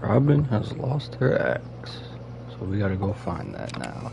Robin has lost her axe, so we gotta go find that now.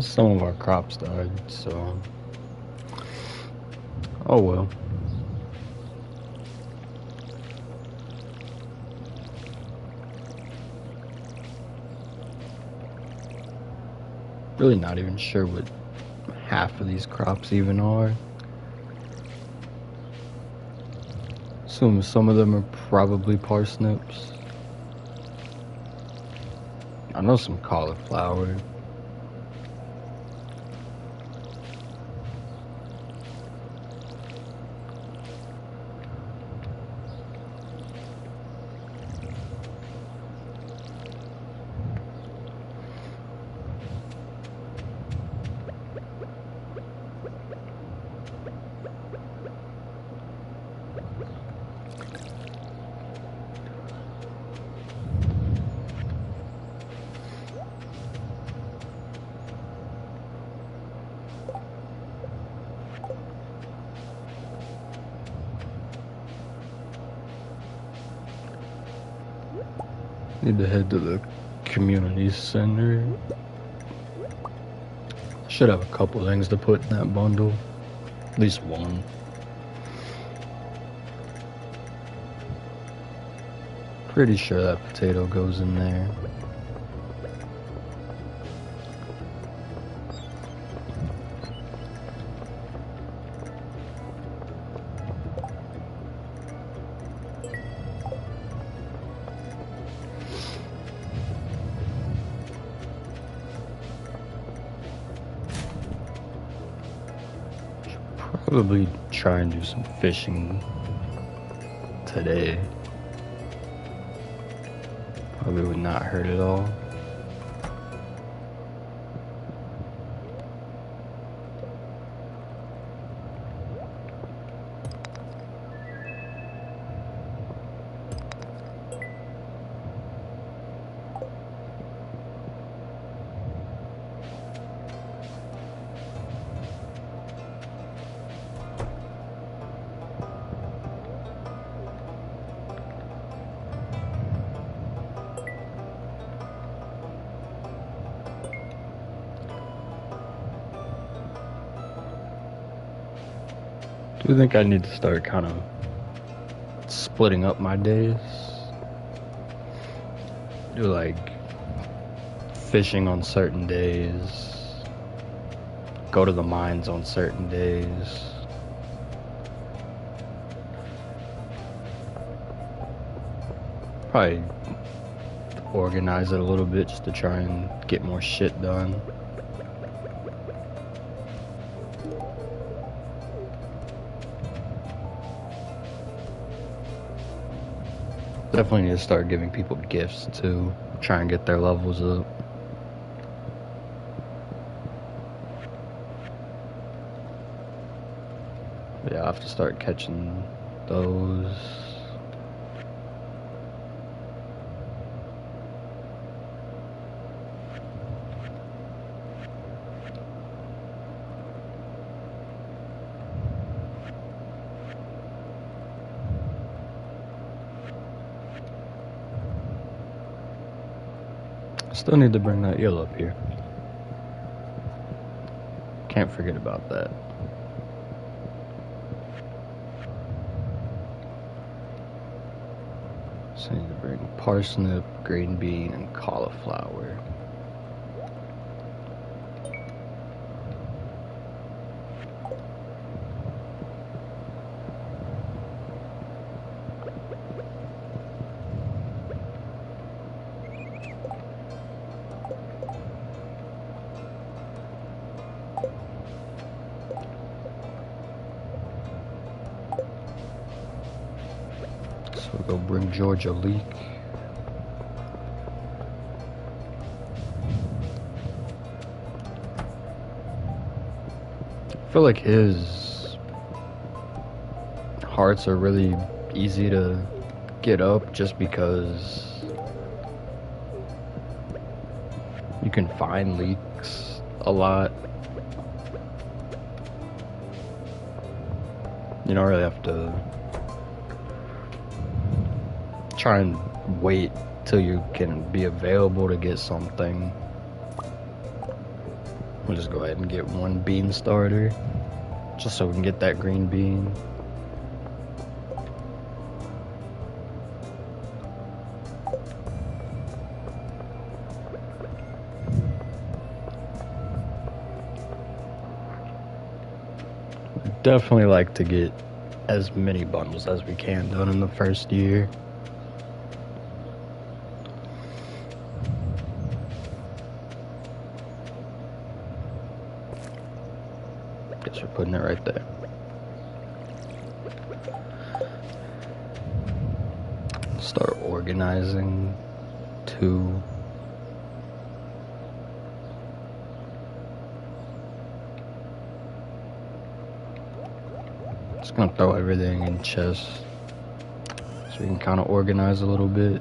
Some of our crops died, so oh well. Really not even sure what half of these crops even are. Assume some of them are probably parsnips. I know some cauliflower. Need to head to the community center. Should have a couple things to put in that bundle. At least one. Pretty sure that potato goes in there. Probably try and do some fishing today. Probably would not hurt at all. I think I need to start kind of splitting up my days. Do like fishing on certain days, go to the mines on certain days. Probably organize it a little bit just to try and get more shit done. Definitely need to start giving people gifts too. Try and get their levels up. Yeah, I have to start catching those. Still need to bring that eel up here. Can't forget about that. So I need to bring parsnip, green bean, and cauliflower. So we'll go bring George a leek. I feel like his hearts are really easy to get up just because you can find leeks a lot. You don't really have to try and wait till you can be available to get something. We'll just go ahead and get one bean starter just so we can get that green bean. Definitely like to get as many bundles as we can done in the first year. Guess we're putting it right there. Start organizing 2. Just gonna throw everything in chests so we can kind of organize a little bit.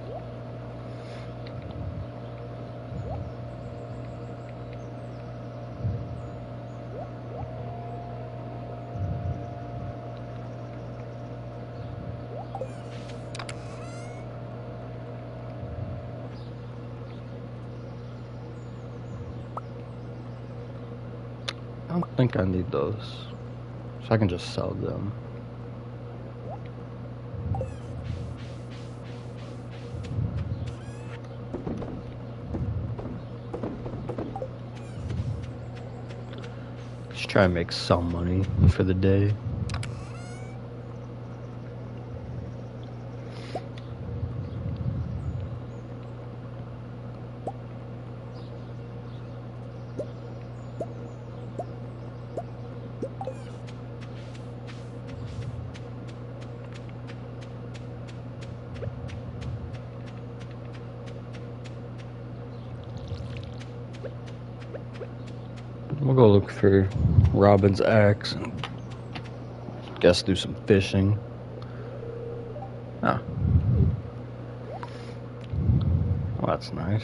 I don't think I need those, so I can just sell them. Just try and make some money for the day. We'll go look for Robin's axe and guess do some fishing. Oh. Well, that's nice.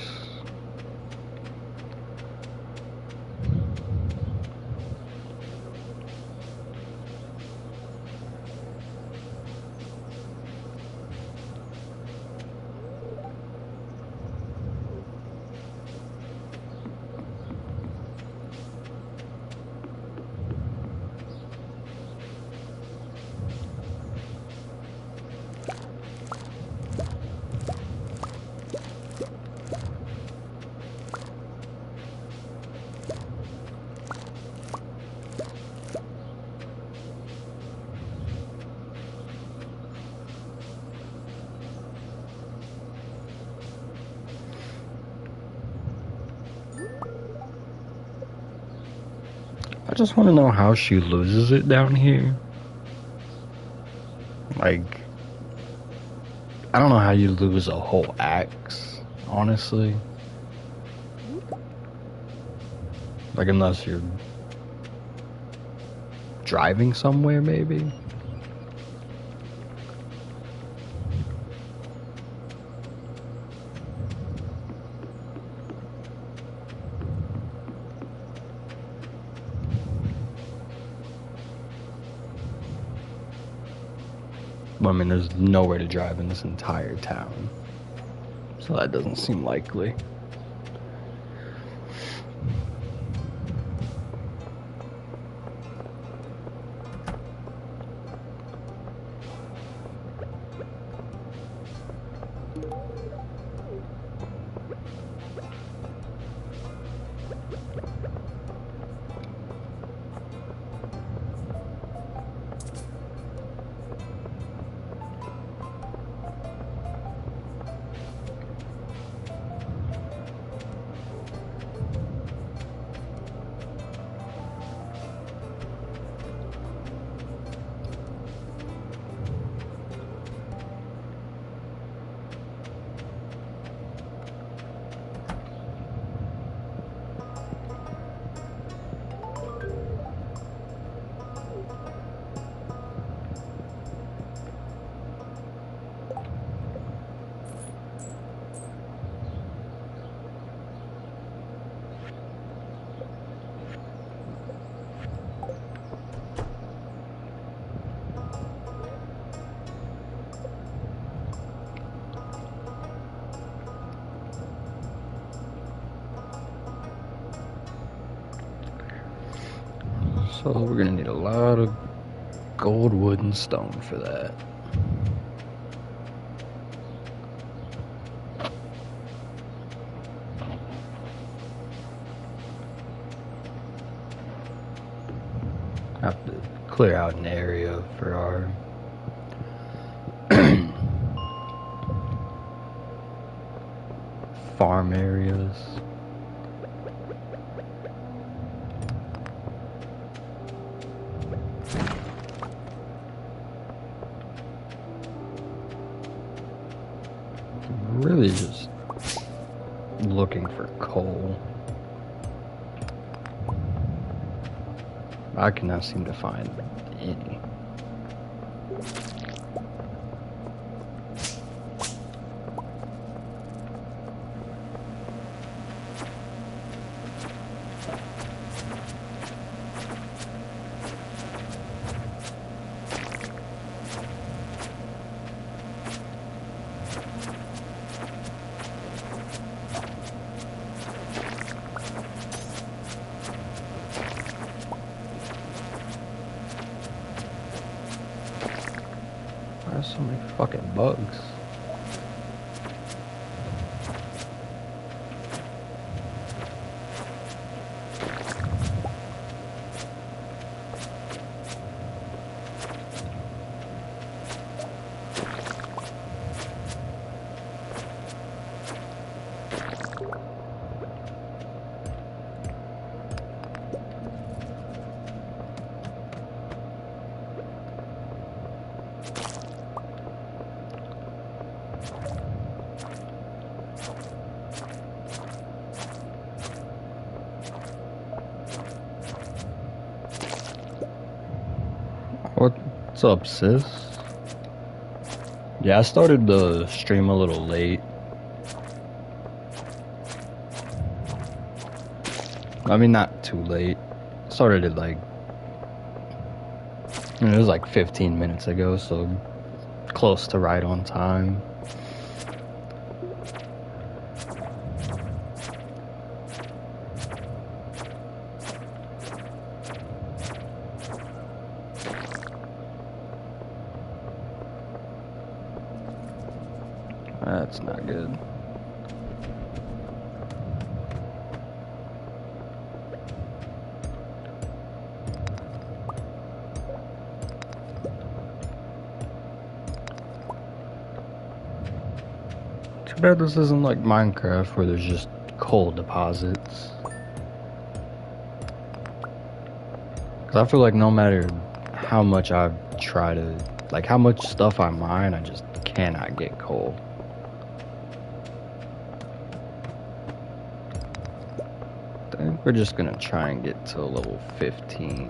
I just want to know how she loses it down here. Like, I don't know how you lose a whole axe, honestly. Like, unless you're driving somewhere, maybe. I mean, there's nowhere to drive in this entire town, so that doesn't seem likely. So we're gonna need a lot of gold, wood, and stone for that. Have to clear out an area for our farm areas. Really just looking for coal. I cannot seem to find any. There's so many fucking bugs. What's up, sis? Yeah, I started the stream a little late. I mean, not too late. Started it like, it was like 15 minutes ago, so close to right on time. That's not good. Too bad this isn't like Minecraft where there's just coal deposits. Cause I feel like no matter how much I try to, like how much stuff I mine, I just cannot get coal. I think we're just gonna try and get to level 15.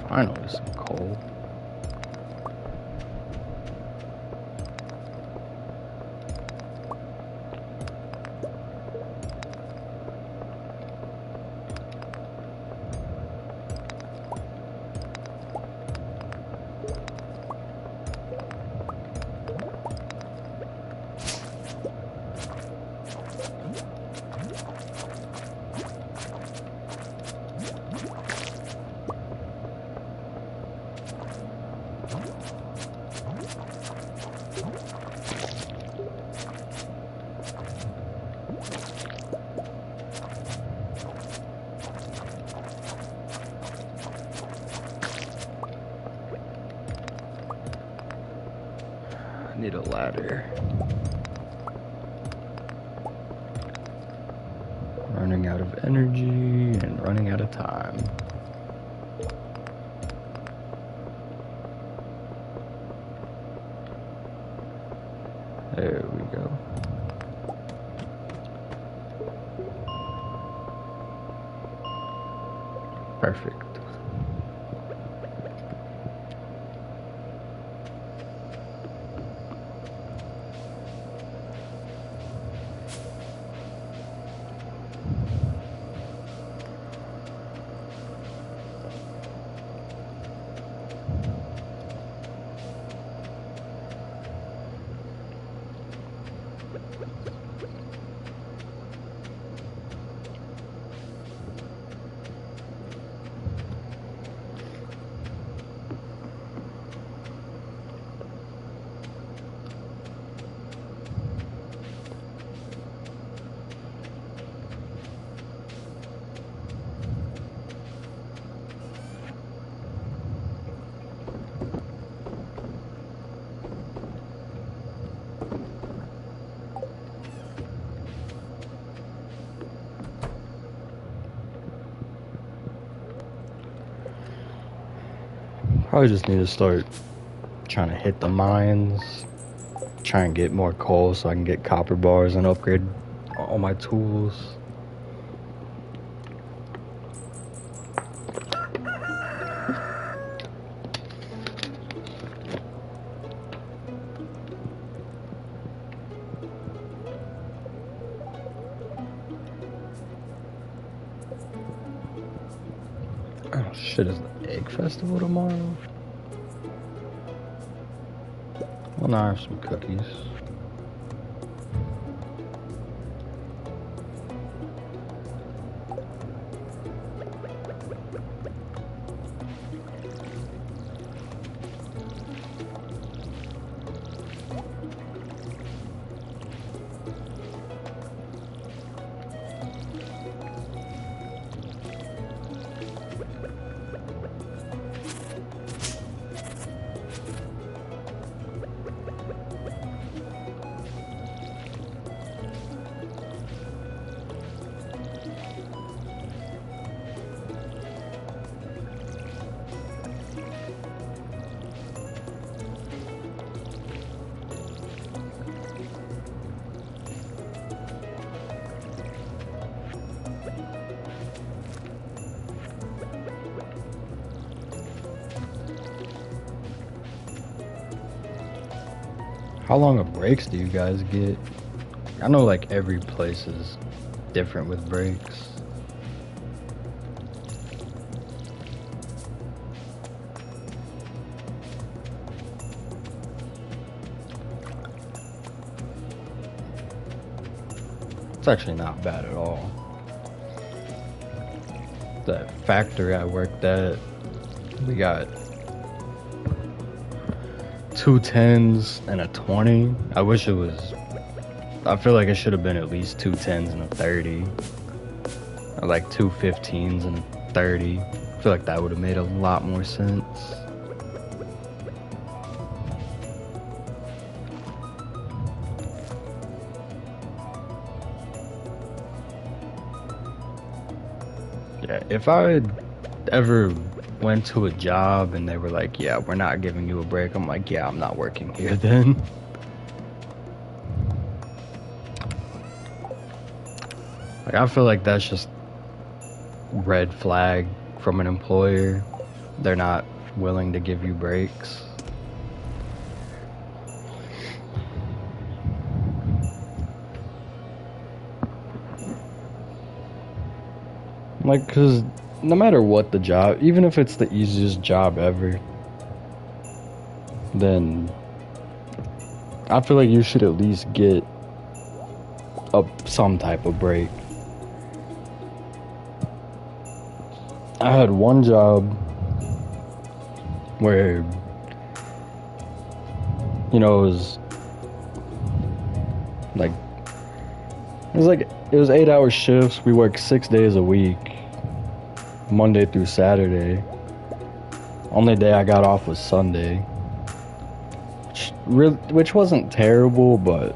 Finally, some coal. I need a ladder. Running out of energy and running out of time. There we go. Perfect. Probably just need to start trying to hit the mines, try and get more coal so I can get copper bars and upgrade all my tools. Oh shit, is the egg festival tomorrow? Well, now I have some cookies. How long of breaks do you guys get? I know like every place is different with breaks. It's actually not bad at all. That factory I worked at, we got 2 10s and a 20. I wish it was, I feel like it should have been at least 2 10s and a 30. Or like 2 15s and a 30. I feel like that would have made a lot more sense. Yeah, if I had ever went to a job and they were like, yeah, we're not giving you a break, I'm like, yeah, I'm not working here then. Like, I feel like that's just red flag from an employer. They're not willing to give you breaks. Like, cause no matter what the job, even if it's the easiest job ever, then I feel like you should at least get some type of break. I had one job where, you know, it was Like, it was 8-hour shifts. We worked 6 days a week, Monday through Saturday. Only day I got off was Sunday, which wasn't terrible, but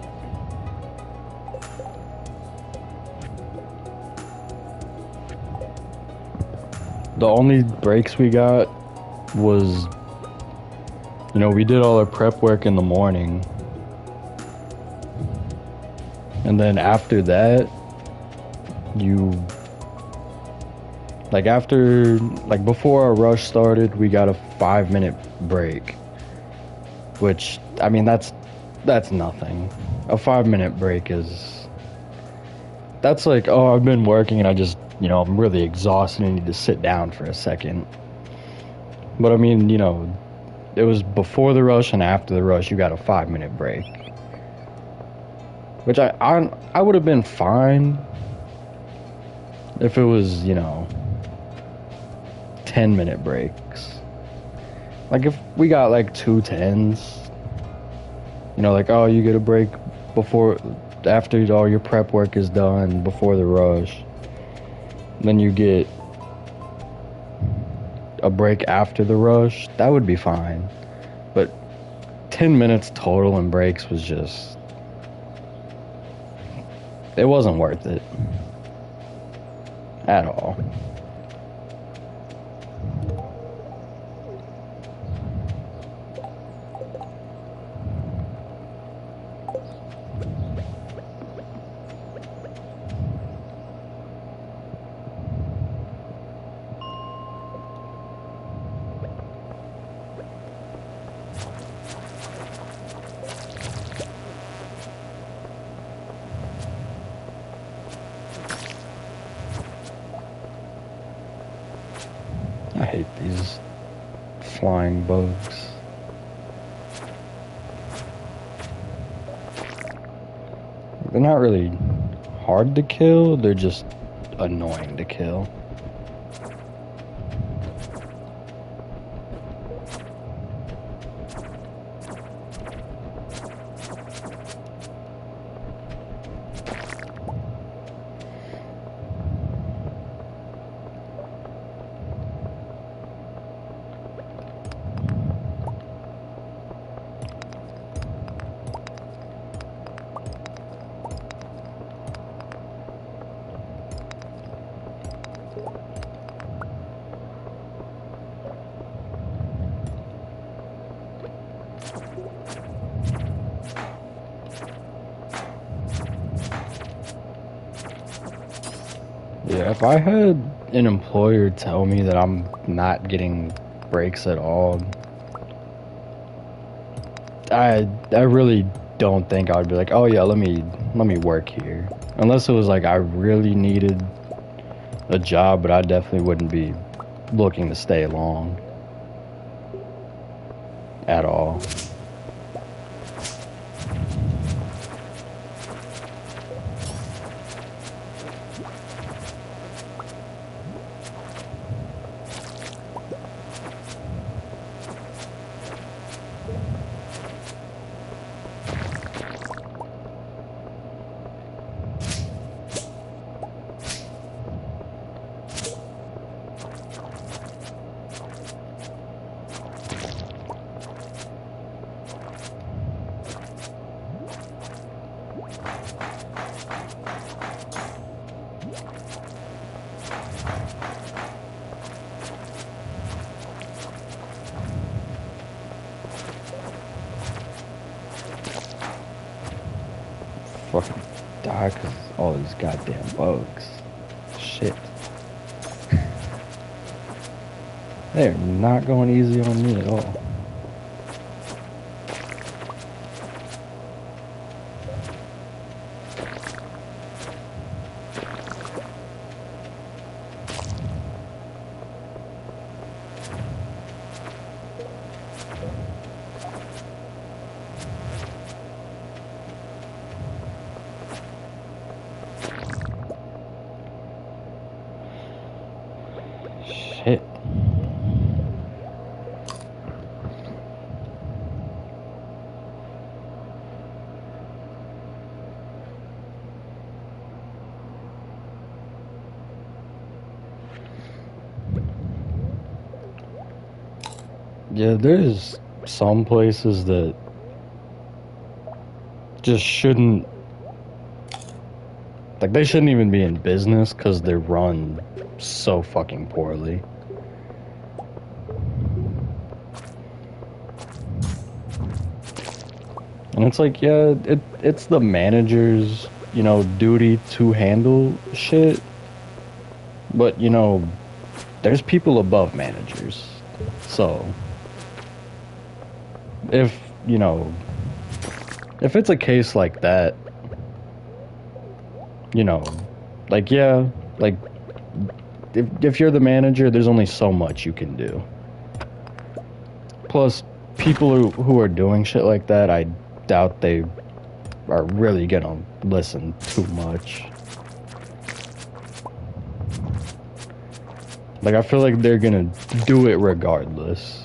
the only breaks we got was, we did all our prep work in the morning. And then after that, before our rush started, we got a 5-minute break. Which, I mean, that's nothing. A 5-minute break that's like, oh, I've been working and I just, I'm really exhausted and need to sit down for a second. But I mean, it was before the rush and after the rush, you got a 5-minute break. Which I would have been fine if it was, 10-minute breaks. Like if we got like 2 10s, like, oh, you get a break after all your prep work is done, before the rush. Then you get a break after the rush, that would be fine. But 10 minutes total in breaks was just, it wasn't worth it at all. I hate these flying bugs. They're not really hard to kill, they're just annoying to kill. Yeah, if I had an employer tell me that I'm not getting breaks at all, I really don't think I would be like, oh yeah, let me work here. Unless it was like I really needed a job, but I definitely wouldn't be looking to stay long at all. Fucking die because all these goddamn bugs. Shit. They're not going easy on me at all. Shit. Yeah, there's some places that just shouldn't, like, they shouldn't even be in business because they're run so fucking poorly. And it's like, yeah, it's the manager's, duty to handle shit. But, there's people above managers. So, if, you know, if it's a case like that, you know, like, yeah, like, if you're the manager, there's only so much you can do. Plus, people who are doing shit like that, I doubt they are really gonna listen too much. Like, I feel like they're gonna do it regardless.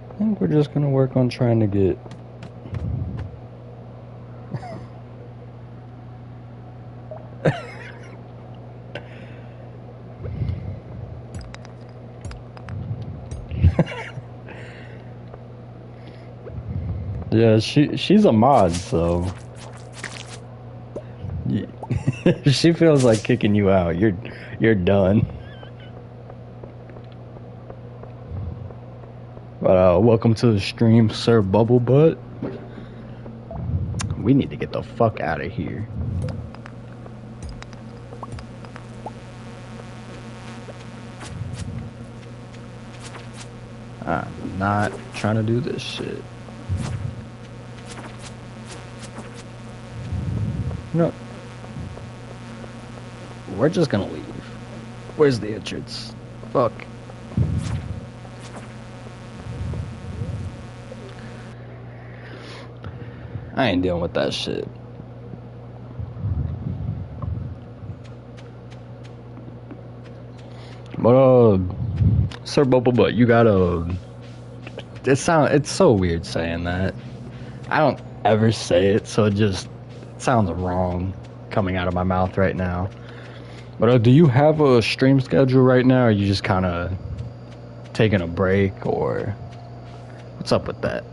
I think we're just gonna work on trying to get yeah, she's a mod, so if she feels like kicking you out, you're done. But welcome to the stream, Sir Bubblebutt. We need to get the fuck out of here. I'm not trying to do this shit. No. We're just gonna leave. Where's the entrance? Fuck. I ain't dealing with that shit. But Sir Bubblebutt, you gotta. It's so weird saying that. I don't ever say it, so it sounds wrong coming out of my mouth right now. But do you have a stream schedule right now, or are you just kind of taking a break, or what's up with that?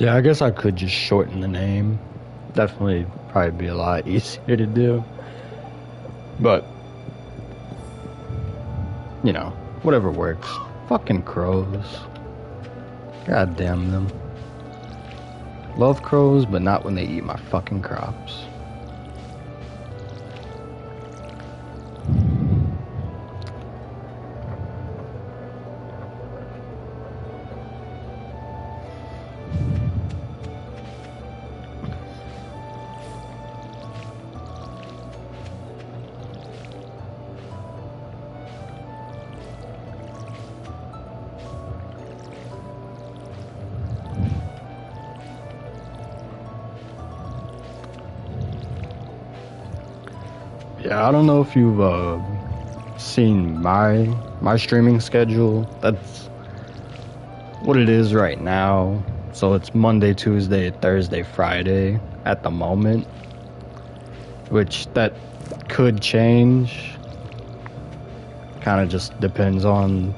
Yeah, I guess I could just shorten the name. Definitely probably be a lot easier to do. But, whatever works. Fucking crows. God damn them. Love crows, but not when they eat my fucking crops. Yeah, I don't know if you've seen my streaming schedule, that's what it is right now. So it's Monday, Tuesday, Thursday, Friday at the moment, which that could change. Kind of just depends on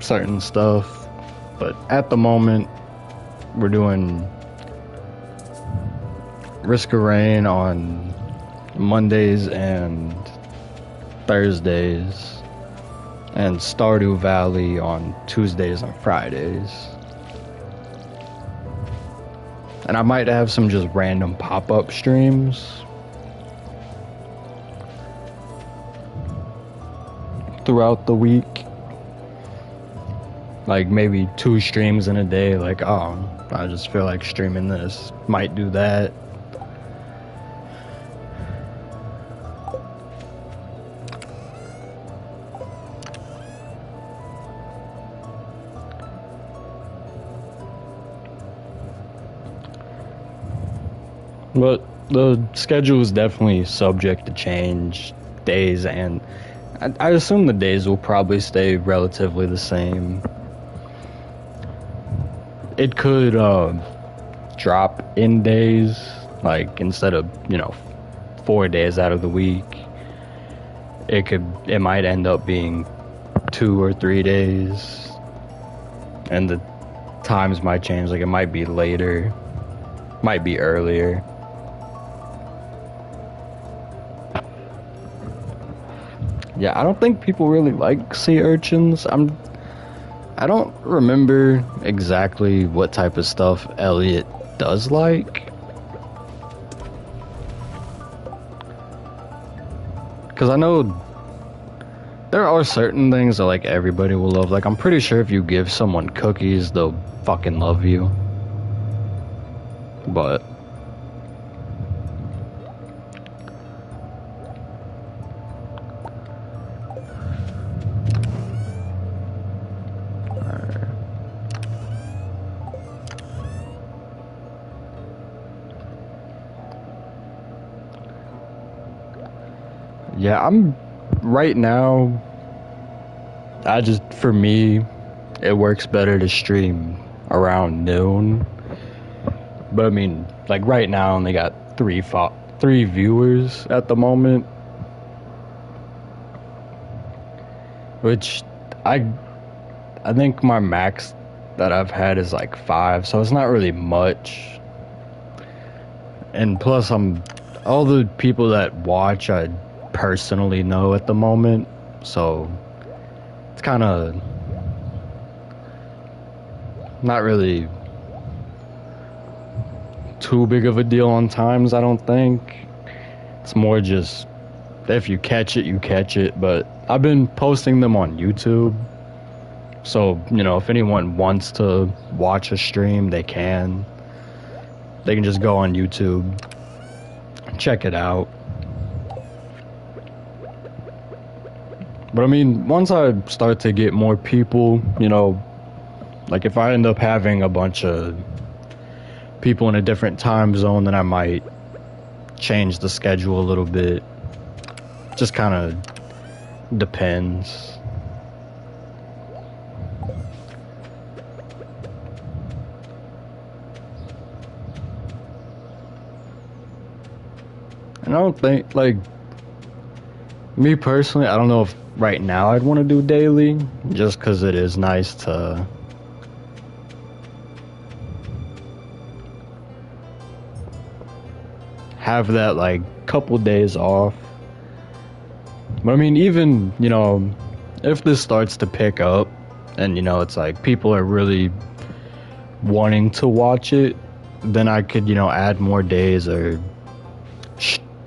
certain stuff, but at the moment we're doing Risk of Rain on Mondays and Thursdays, and Stardew Valley on Tuesdays and Fridays. And I might have some just random pop-up streams throughout the week. Like maybe 2 streams in a day, like, oh, I just feel like streaming this. Might do that. But the schedule is definitely subject to change, days, and I assume the days will probably stay relatively the same. It could drop in days, like instead of 4 days out of the week, it might end up being 2 or 3 days, and the times might change. Like it might be later, might be earlier. Yeah, I don't think people really like sea urchins. I don't remember exactly what type of stuff Elliot does like. Because I know there are certain things that like everybody will love. Like I'm pretty sure if you give someone cookies, they'll fucking love you. But yeah, I'm right now. For me, it works better to stream around noon. But I mean, like right now, I only got three viewers at the moment, which I think my max that I've had is like 5, so it's not really much. And plus, all the people that watch, I personally know at the moment, so it's kind of not really too big of a deal on times, I don't think. It's more just if you catch it, you catch it. But I've been posting them on YouTube, so if anyone wants to watch a stream, they can just go on YouTube, check it out. But I mean, once I start to get more people, like if I end up having a bunch of people in a different time zone, then I might change the schedule a little bit. Just kind of depends. And I don't think, like, me personally, I don't know if right now I'd want to do daily, just because it is nice to have that, like, couple days off. But I mean, even, if this starts to pick up, and, it's like people are really wanting to watch it, then I could, add more days, or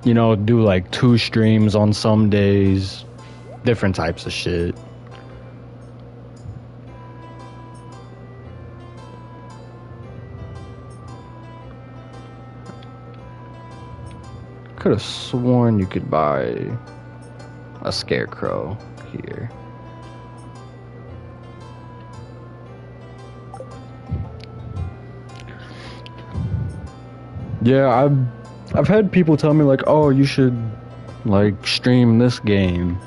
do like 2 streams on some days, different types of shit. Could have sworn you could buy a scarecrow here. Yeah, I've had people tell me like, oh, you should like stream this game,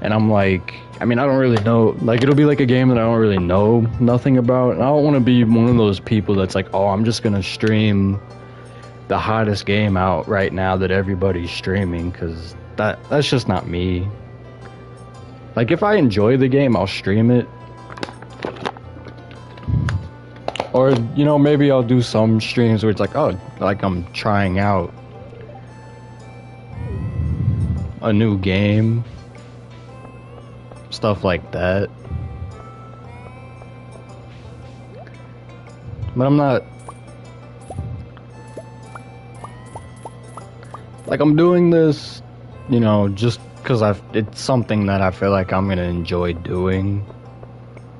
And I'm like, I mean, I don't really know, like, it'll be like a game that I don't really know nothing about. And I don't want to be one of those people that's like, oh, I'm just gonna stream the hottest game out right now that everybody's streaming, because that's just not me. Like, if I enjoy the game, I'll stream it. Or, you know, maybe I'll do some streams where it's like, oh, like I'm trying out a new game. Stuff like that. But I'm not... Like, I'm doing this, you know, just because it's something that I feel like I'm going to enjoy doing.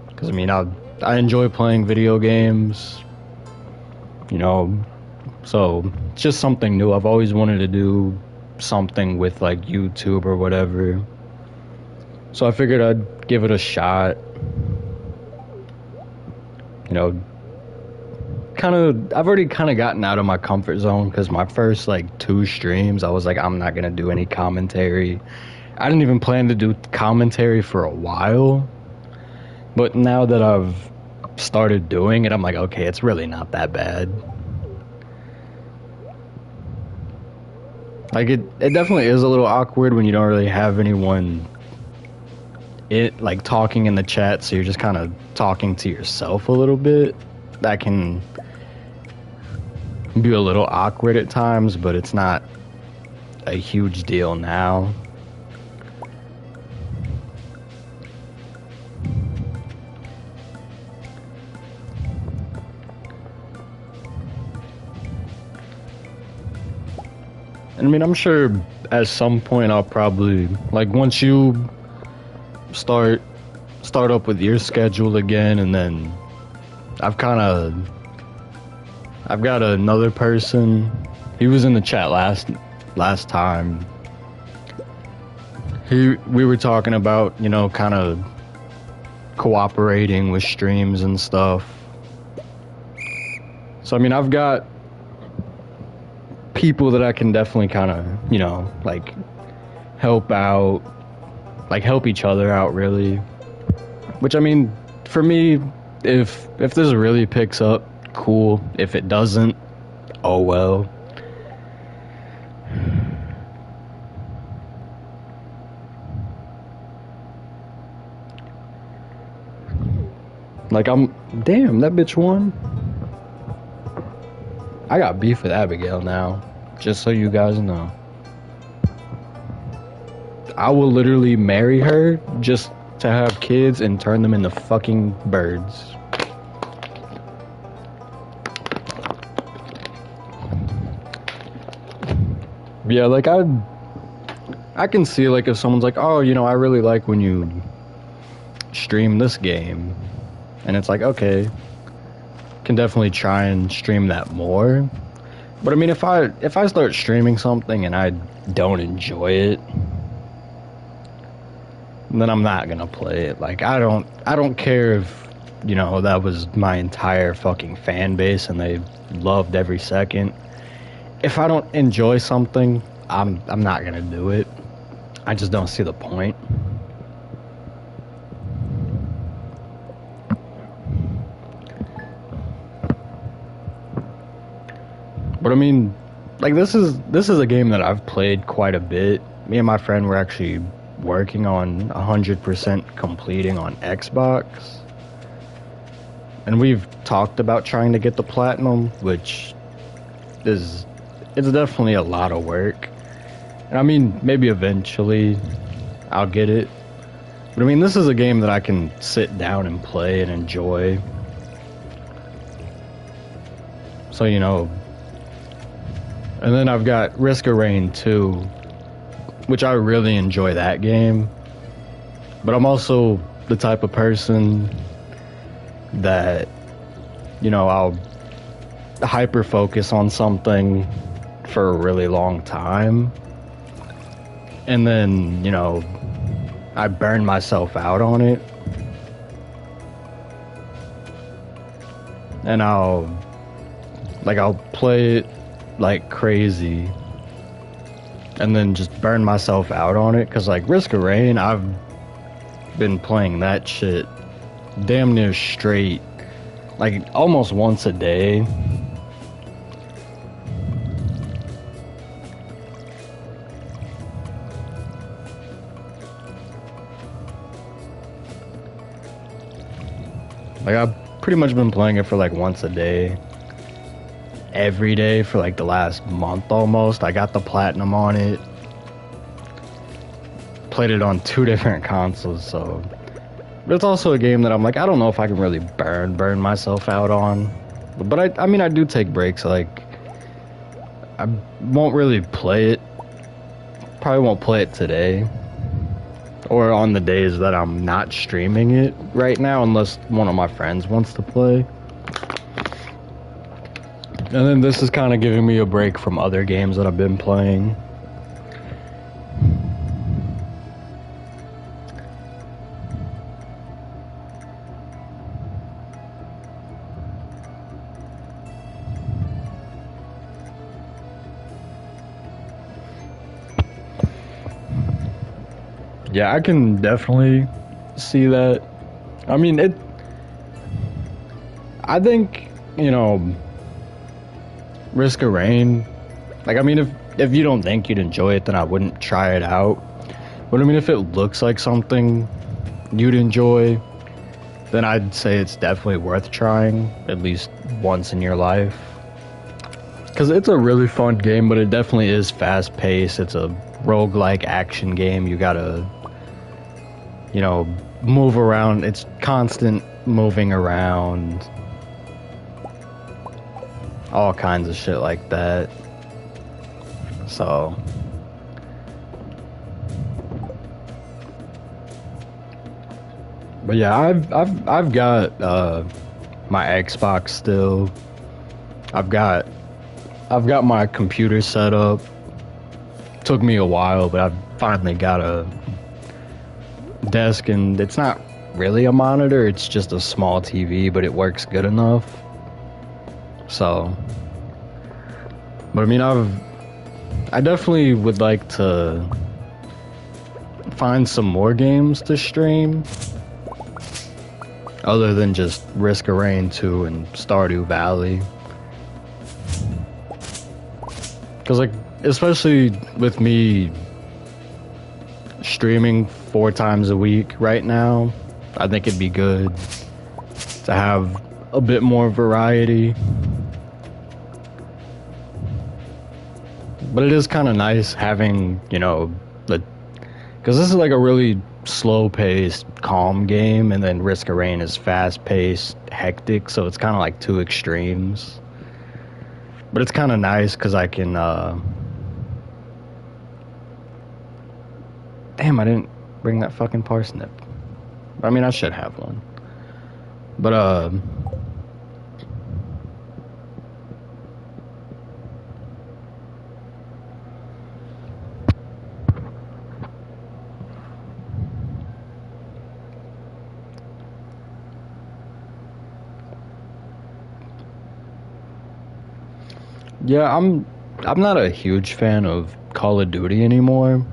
Because, I mean, I enjoy playing video games, you know, so it's just something new. I've always wanted to do something with, like, YouTube or whatever. So I figured I'd give it a shot. You know, I've already kind of gotten out of my comfort zone, because my first, like, 2 streams, I was like, I'm not going to do any commentary. I didn't even plan to do commentary for a while. But now that I've started doing it, I'm like, okay, it's really not that bad. Like, it definitely is a little awkward when you don't really have anyone like talking in the chat, so you're just kind of talking to yourself a little bit. That can be a little awkward at times, but it's not a huge deal now. I mean, I'm sure at some point I'll probably, like, once you start up with your schedule again, and then I've got another person. He was in the chat last time. We were talking about, you know, kind of cooperating with streams and stuff. So I mean, I've got people that I can definitely kind of, you know, like, help out, like, help each other out, really. Which, I mean, for me, if this really picks up, cool. If it doesn't, oh well. Like, damn, that bitch won. I got beef with Abigail now, just so you guys know. I will literally marry her just to have kids and turn them into fucking birds. Yeah, like, I can see, like, if someone's like, oh, you know, I really like when you stream this game. And it's like, okay, can definitely try and stream that more. But I mean, if I start streaming something and I don't enjoy it, then I'm not gonna play it. Like, I don't care if, you know, that was my entire fucking fan base and they loved every second. If I don't enjoy something, I'm not gonna do it. I just don't see the point. But I mean, like, this is a game that I've played quite a bit. Me and my friend were actually working on 100% completing on Xbox. And we've talked about trying to get the platinum, which it's definitely a lot of work. And I mean, maybe eventually I'll get it. But I mean, this is a game that I can sit down and play and enjoy. So, you know. And then I've got Risk of Rain 2, which I really enjoy that game. But I'm also the type of person that, you know, I'll hyper focus on something for a really long time. And then, you know, I burn myself out on it. And I'll play it like crazy and then just burn myself out on it, because like Risk of Rain, I've been playing that shit damn near straight, like almost once a day. Like I've pretty much been playing it for like once a day, every day for like the last month almost. I got the platinum on it. Played it on 2 different consoles, so. But it's also a game that I'm like, I don't know if I can really burn myself out on. But I mean, I do take breaks. Like, I won't really play it. Probably won't play it today. Or on the days that I'm not streaming it right now, unless one of my friends wants to play. And then this is kind of giving me a break from other games that I've been playing. Yeah, I can definitely see that. I mean, I think, you know, Risk of Rain. Like, I mean, if you don't think you'd enjoy it, then I wouldn't try it out. But I mean, if it looks like something you'd enjoy, then I'd say it's definitely worth trying at least once in your life. Because it's a really fun game, but it definitely is fast-paced. It's a roguelike action game. You gotta, you know, move around. It's constant moving around. All kinds of shit like that. So. But yeah, I've got my Xbox still. I've got my computer set up. Took me a while, but I've finally got a desk, and it's not really a monitor, it's just a small TV, but it works good enough. So, but I mean, I definitely would like to find some more games to stream other than just Risk of Rain 2 and Stardew Valley. Because, like, especially with me streaming 4 times a week right now, I think it'd be good to have a bit more variety. But it is kind of nice having, you know, because this is like a really slow-paced, calm game, and then Risk of Rain is fast-paced, hectic, so it's kind of like 2 extremes. But it's kind of nice because I can, damn, I didn't bring that fucking parsnip. I mean, I should have one. But, yeah, I'm not a huge fan of Call of Duty anymore.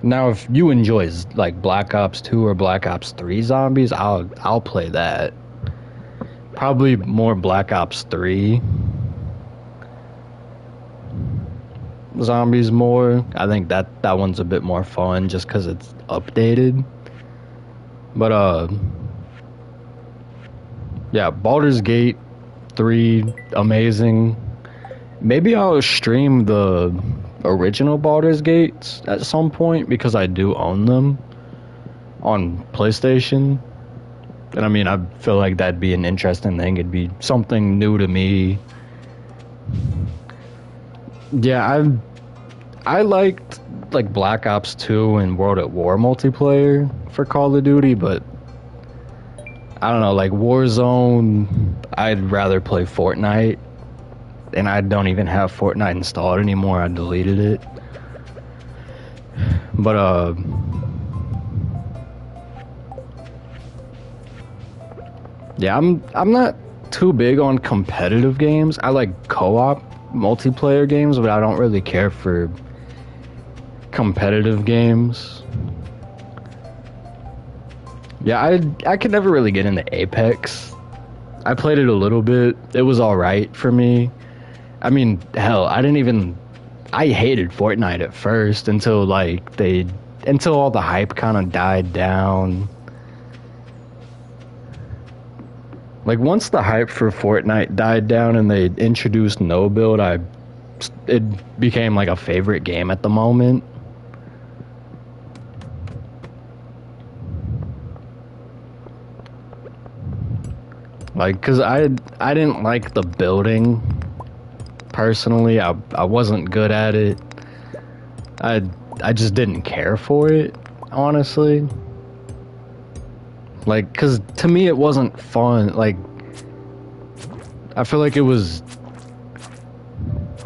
Now, if you enjoy like Black Ops 2 or Black Ops 3 zombies, I'll play that. Probably more Black Ops 3 zombies more. I think that one's a bit more fun just because it's updated. But yeah, Baldur's Gate 3, amazing. Maybe I'll stream the original Baldur's Gates at some point because I do own them on PlayStation. And I mean, I feel like that'd be an interesting thing. It'd be something new to me. Yeah, I liked like Black Ops 2 and World at War multiplayer for Call of Duty, but I don't know, like Warzone, I'd rather play Fortnite. And I don't even have Fortnite installed anymore. I deleted it. But yeah, I'm not too big on competitive games. I like co-op multiplayer games, but I don't really care for competitive games. Yeah, I could never really get into Apex. I played it a little bit. It was all right for me. I mean, hell, I hated Fortnite at first until all the hype kind of died down. Like once the hype for Fortnite died down and they introduced no build, it became like a favorite game at the moment. Like, cause I didn't like the building personally. I wasn't good at it. I I just didn't care for it, honestly. Like, cause to me it wasn't fun. Like, I feel like it was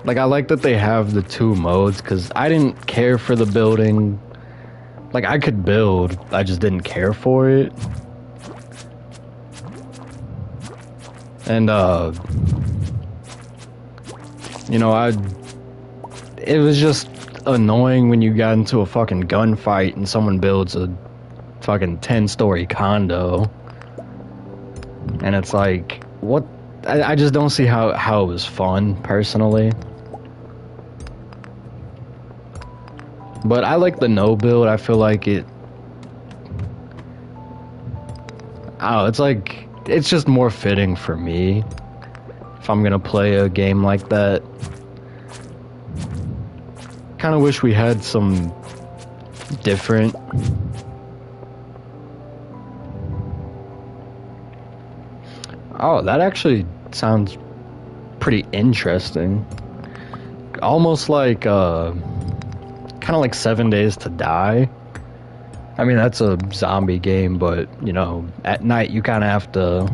like I like that they have the two modes, cause I didn't care for the building. Like I could build, I just didn't care for it. And you know, it was just annoying when you got into a fucking gunfight and someone builds a fucking 10-story condo. And it's like, what? I just don't see how it was fun, personally. But I like the no build. I feel like it's like, it's just more fitting for me if I'm gonna play a game like that. Kind of wish we had some different. Oh, that actually sounds pretty interesting. Almost like kind of like 7 Days to Die. I mean, that's a zombie game, but you know, at night you kind of have to,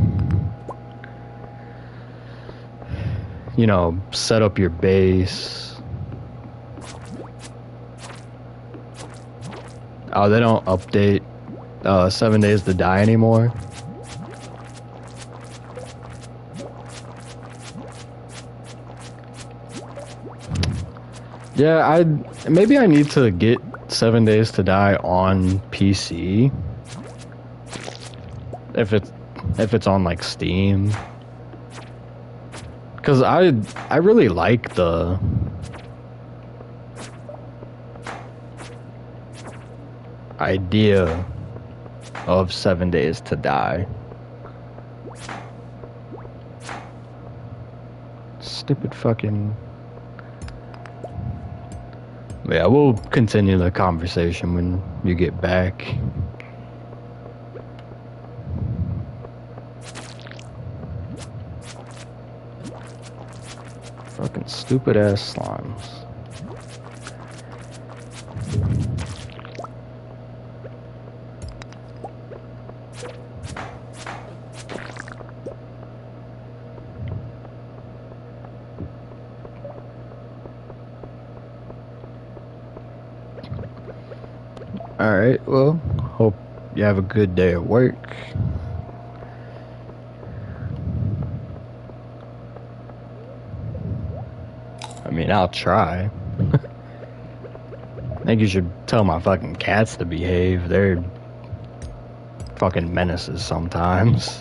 you know, set up your base. Oh, they don't update 7 Days to Die anymore. Yeah, maybe I need to get 7 Days to Die on PC. If it's on like Steam. Cause I really like the idea of 7 Days to Die. Stupid fucking. Yeah, we'll continue the conversation when you get back. Fucking stupid ass slimes. Alright, well, hope you have a good day at work. I mean, I'll try. I think you should tell my fucking cats to behave. They're fucking menaces sometimes.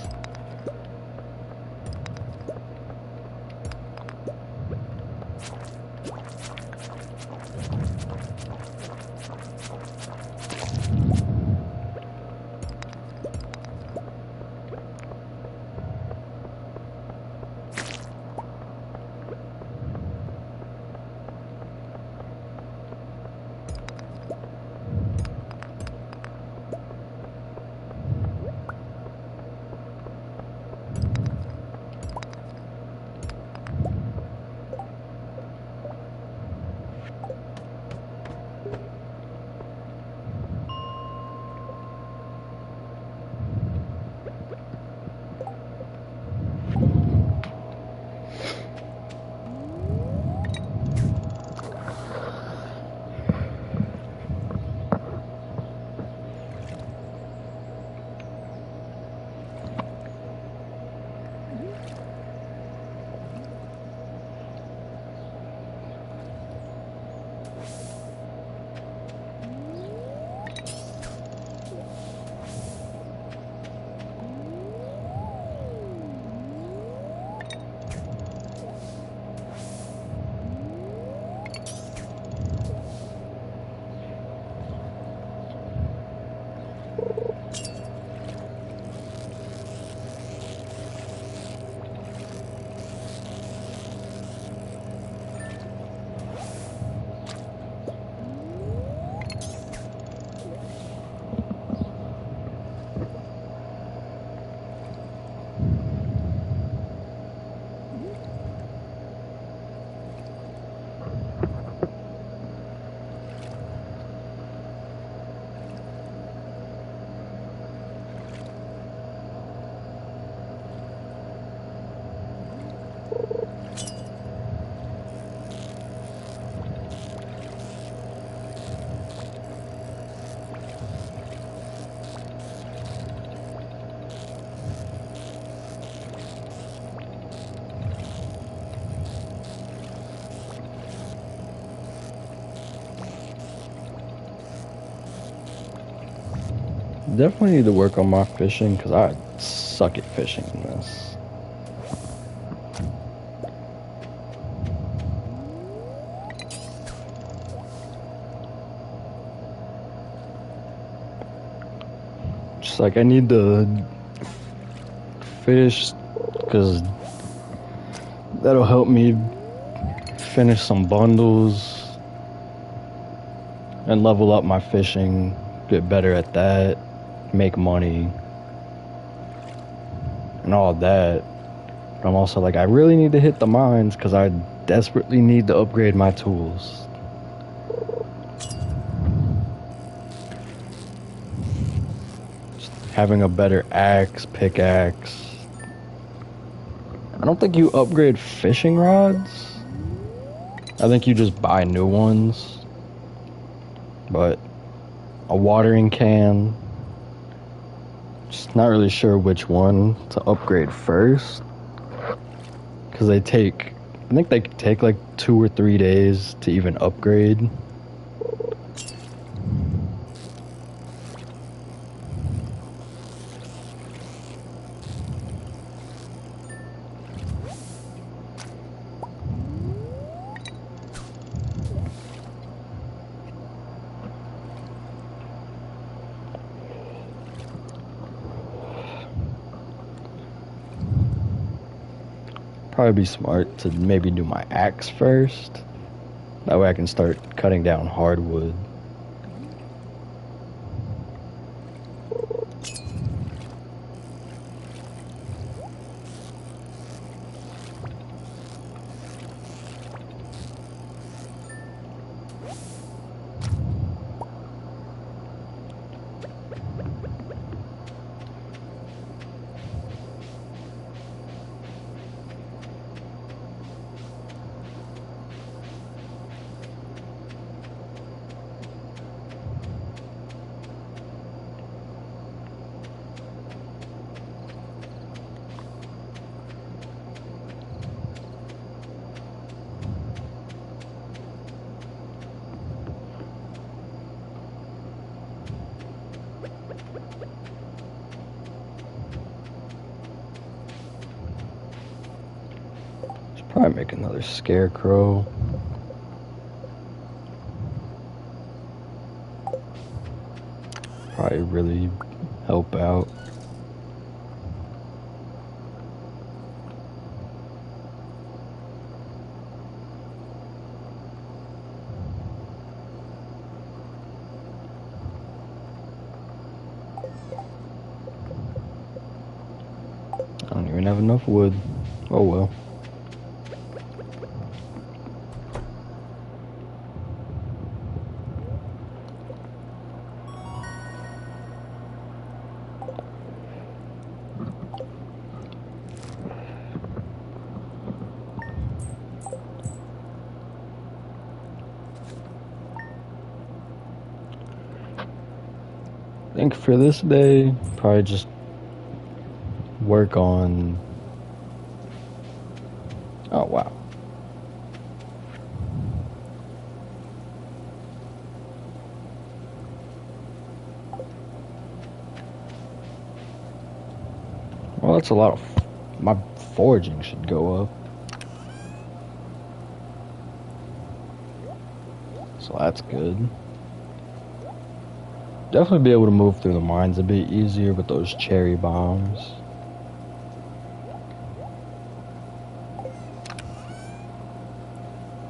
Definitely need to work on my fishing because I suck at fishing in this. Just like I need to fish because that'll help me finish some bundles and level up my fishing, get better at that, make money, and all that. But I'm also like, I really need to hit the mines because I desperately need to upgrade my tools. Just having a better axe, pickaxe. I don't think you upgrade fishing rods. I think you just buy new ones. But a watering can. Just not really sure which one to upgrade first. Because I think they take like 2 or 3 days to even upgrade. Probably be smart to maybe do my axe first. That way I can start cutting down hardwood. Probably make another scarecrow. Probably really help out. I don't even have enough wood. Oh well. I think for this day, probably just work on... Oh, wow. Well, that's a lot of... My foraging should go up. So that's good. Definitely be able to move through the mines a bit easier with those cherry bombs.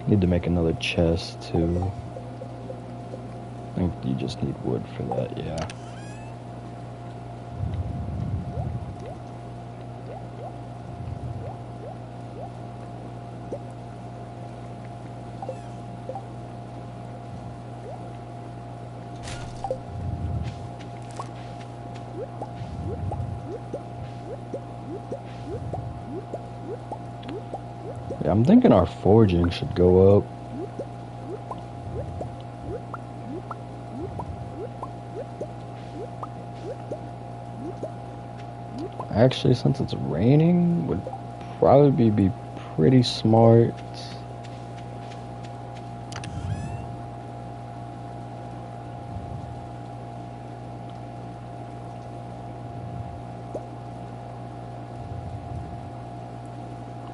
Need to make another chest too. I think you just need wood for that, yeah. Yeah, I'm thinking our foraging should go up. Actually, since it's raining, would probably be pretty smart.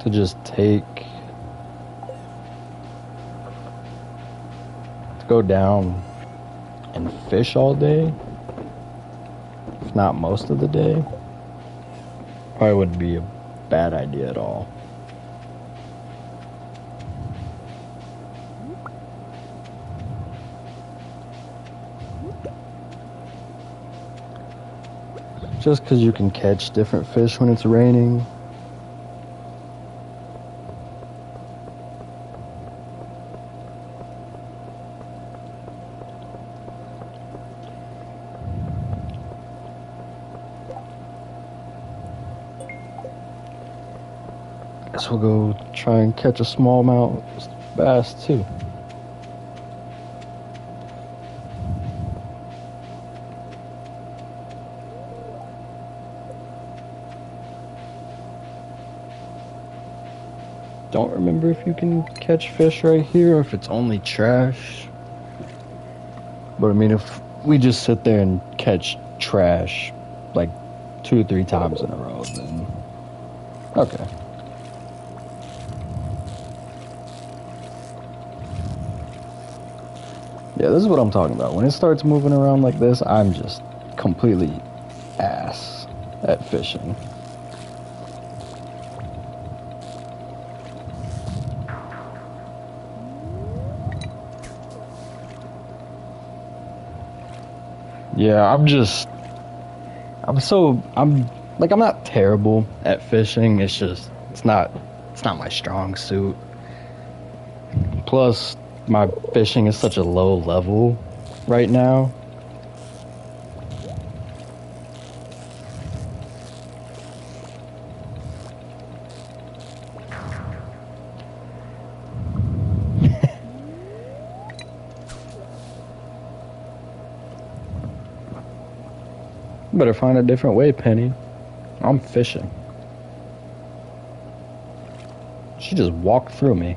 to just go down and fish all day, if not most of the day, probably wouldn't be a bad idea at all. Just because you can catch different fish when it's raining. Guess we'll go try and catch a smallmouth bass too. Don't remember if you can catch fish right here or if it's only trash. But I mean, if we just sit there and catch trash like 2 or 3 times in a row, then okay. Yeah, this is what I'm talking about. When it starts moving around like this, I'm just completely ass at fishing. Yeah, I'm not terrible at fishing. It's not my strong suit. Plus, my fishing is such a low level right now. Better find a different way, Penny. I'm fishing. She just walked through me.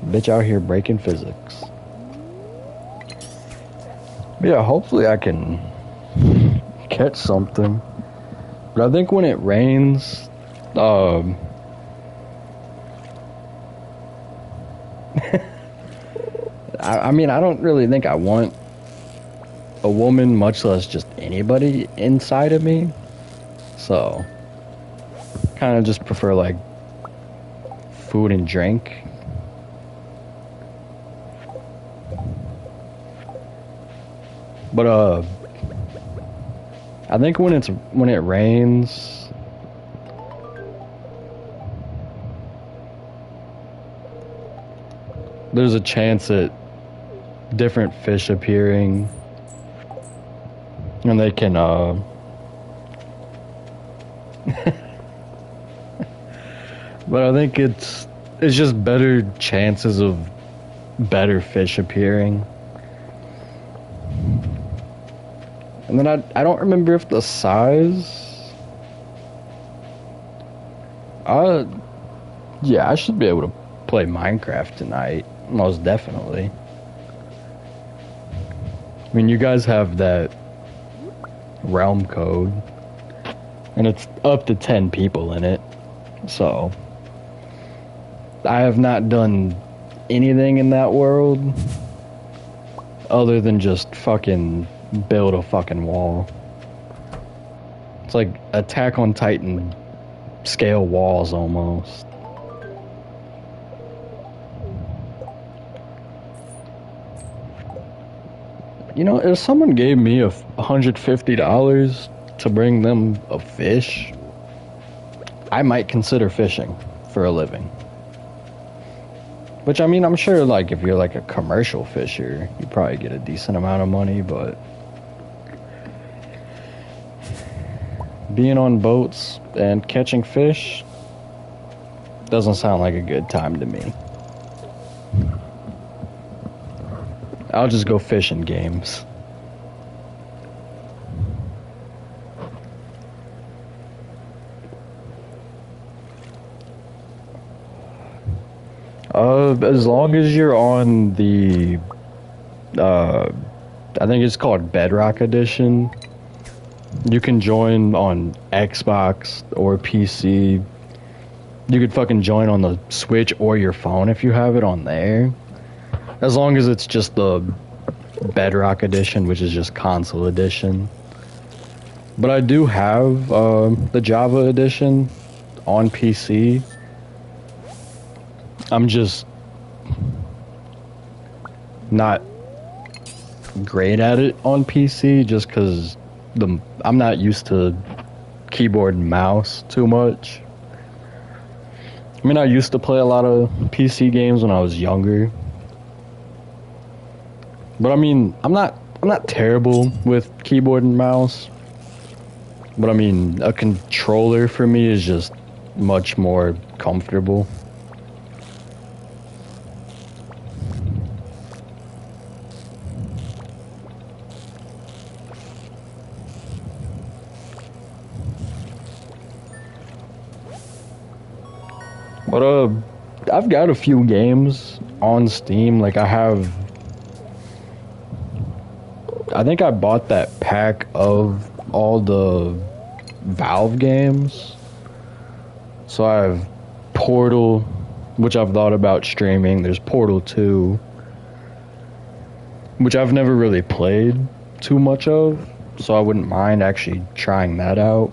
Bitch out here breaking physics. But yeah, hopefully I can catch something. But I think when it rains, I mean, I don't really think I want a woman, much less just anybody inside of me. So, kind of just prefer like food and drink. But I think when it rains, there's a chance at different fish appearing. And they can, but I think it's just better chances of better fish appearing. And then I don't remember if the size, yeah, I should be able to play Minecraft tonight, most definitely. I mean, you guys have that realm code, and it's up to 10 people in it, so I have not done anything in that world other than just fucking build a fucking wall. It's like Attack on Titan scale walls almost. You know, if someone gave me $150 to bring them a fish, I might consider fishing for a living. Which, I mean, I'm sure, like, if you're like a commercial fisher, you probably get a decent amount of money, but being on boats and catching fish doesn't sound like a good time to me. I'll just go fishing games. As long as you're on the, I think it's called Bedrock Edition. You can join on Xbox or PC. You could fucking join on the Switch or your phone if you have it on there. As long as it's just the Bedrock edition, which is just console edition. But I do have the Java edition on PC. I'm just not great at it on PC just because I'm not used to keyboard and mouse too much. I mean, I used to play a lot of PC games when I was younger. But I mean, I'm not terrible with keyboard and mouse. But I mean, a controller for me is just much more comfortable. But I've got a few games on Steam. Like I think I bought that pack of all the Valve games. So I have Portal, which I've thought about streaming. There's Portal 2, which I've never really played too much of, so I wouldn't mind actually trying that out.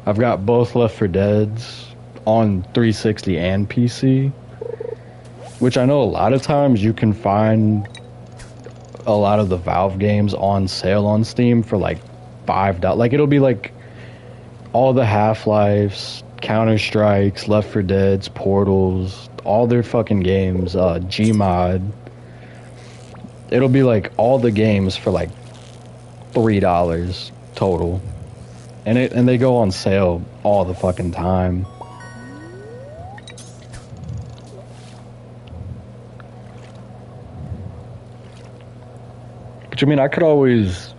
I've got both Left 4 Deads on 360 and PC, which I know a lot of times you can find a lot of the Valve games on sale on Steam for like $5. Like it'll be like all the Half-Lives, Counter-Strikes, Left 4 Deads, Portals, all their fucking games, Gmod. It'll be like all the games for like $3 total. And they go on sale all the fucking time. Which I mean, I could always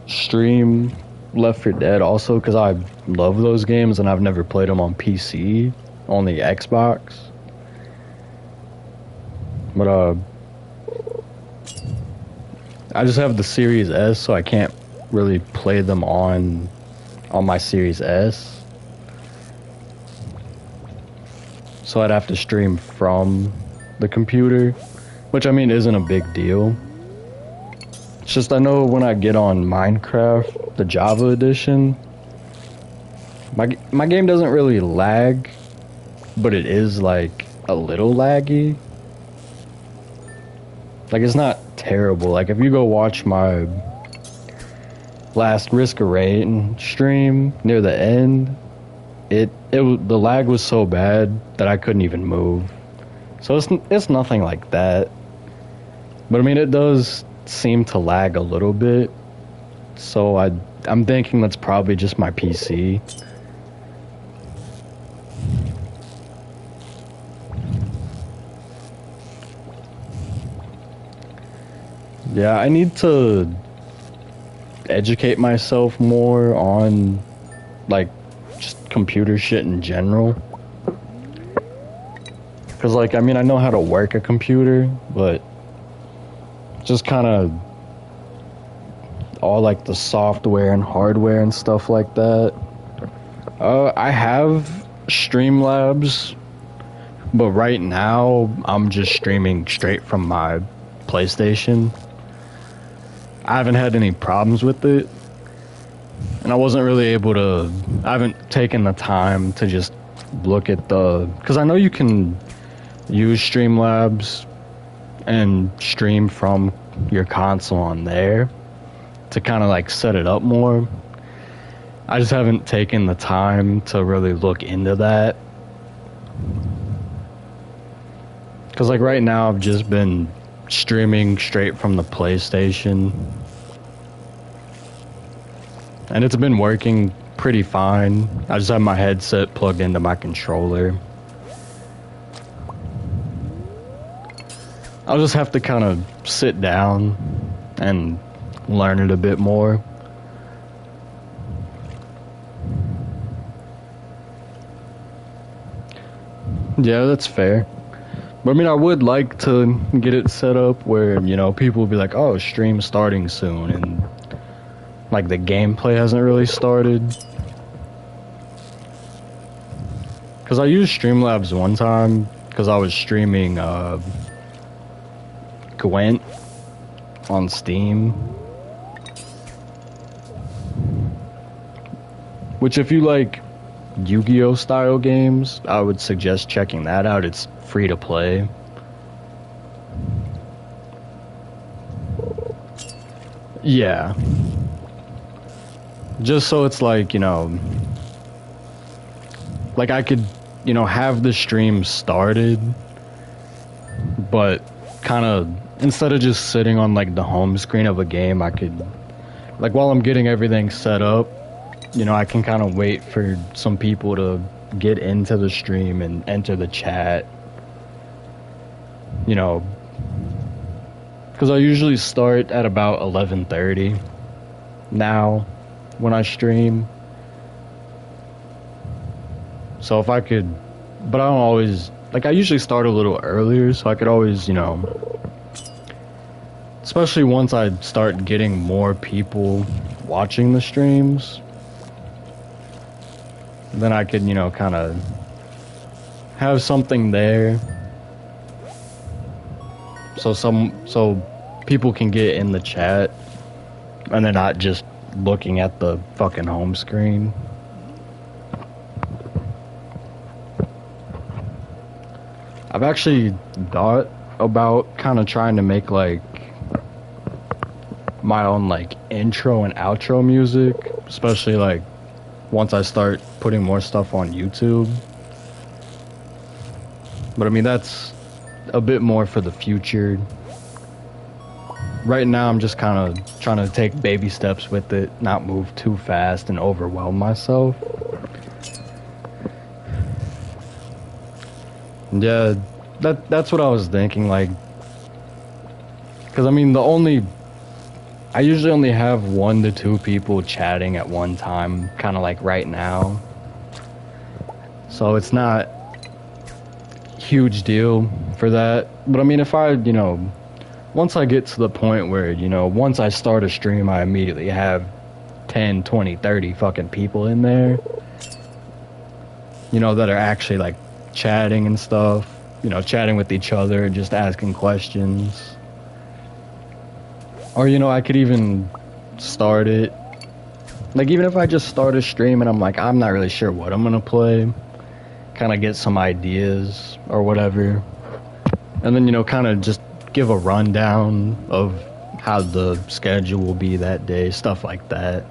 stream Left 4 Dead also because I love those games and I've never played them on PC, on the Xbox. But I just have the Series S, so I can't really play them on my Series S. So I'd have to stream from the computer, which I mean isn't a big deal. It's just I know when I get on Minecraft, the Java edition, my game doesn't really lag, but it is like a little laggy. Like it's not terrible. Like if you go watch my last Risk of Rain stream near the end, the lag was so bad that I couldn't even move. So it's nothing like that. But I mean it does seem to lag a little bit, so I'm thinking that's probably just my PC. Yeah, I need to educate myself more on like just computer shit in general, because like I mean I know how to work a computer, but just kind of all like the software and hardware and stuff like that. I have Streamlabs, but right now I'm just streaming straight from my PlayStation. I haven't had any problems with it, and I wasn't really able to. I haven't taken the time to just look at because I know you can use Streamlabs and stream from your console on there to kind of like set it up more. I just haven't taken the time to really look into that, because like right now I've just been streaming straight from the PlayStation, and it's been working pretty fine. I just have my headset plugged into my controller. I'll just have to kind of sit down and learn it a bit more. Yeah, that's fair. But I mean, I would like to get it set up where, you know, people will be like, oh, stream starting soon, and like the gameplay hasn't really started. Because I used Streamlabs one time because I was streaming Gwent on Steam. Which, if you like Yu-Gi-Oh style games, I would suggest checking that out. It's free to play. Yeah. Just so it's like, you know, like I could, you know, have the stream started, but kind of, instead of just sitting on like the home screen of a game, I could, like while I'm getting everything set up, you know, I can kind of wait for some people to get into the stream and enter the chat, you know, because I usually start at about 11:30 now when I stream. So if I could, but I don't always, like I usually start a little earlier, so I could always, you know, especially once I start getting more people watching the streams, then I could, you know, kind of have something there so people can get in the chat and they're not just looking at the fucking home screen. I've actually thought about kind of trying to make like my own like intro and outro music, especially like once I start putting more stuff on YouTube. But I mean, that's a bit more for the future. Right now, I'm just kind of trying to take baby steps with it, not move too fast and overwhelm myself. Yeah, that's what I was thinking, like, because I mean, I usually only have 1 to 2 people chatting at one time, kind of like right now. So it's not a huge deal for that. But I mean, if I, you know, once I get to the point where, you know, once I start a stream, I immediately have 10, 20, 30 fucking people in there, you know, that are actually like chatting and stuff, you know, chatting with each other, just asking questions. Or, you know, I could even start it, like, even if I just start a stream and I'm like, I'm not really sure what I'm gonna play, kind of get some ideas or whatever, and then, you know, kind of just give a rundown of how the schedule will be that day, stuff like that.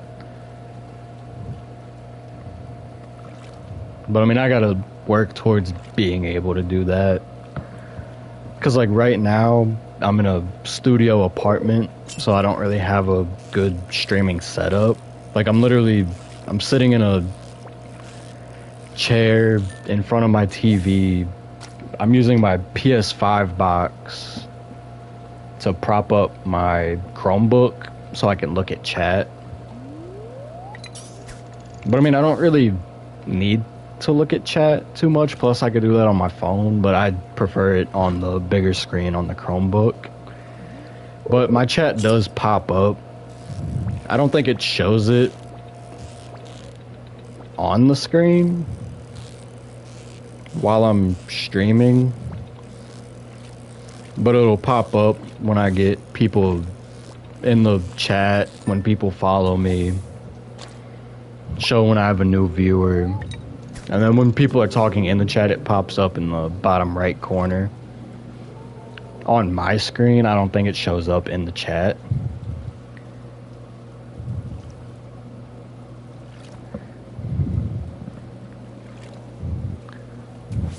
But I mean, I gotta work towards being able to do that, because like right now I'm in a studio apartment, so I don't really have a good streaming setup. Like I'm sitting in a chair in front of my TV. I'm using my PS5 box to prop up my Chromebook so I can look at chat. But I mean, I don't really need to look at chat too much, plus I could do that on my phone, but I'd prefer it on the bigger screen on the Chromebook. But my chat does pop up. I don't think it shows it on the screen while I'm streaming, but it'll pop up when I get people in the chat, when people follow me, show when I have a new viewer. And then when people are talking in the chat, it pops up in the bottom right corner. On my screen, I don't think it shows up in the chat.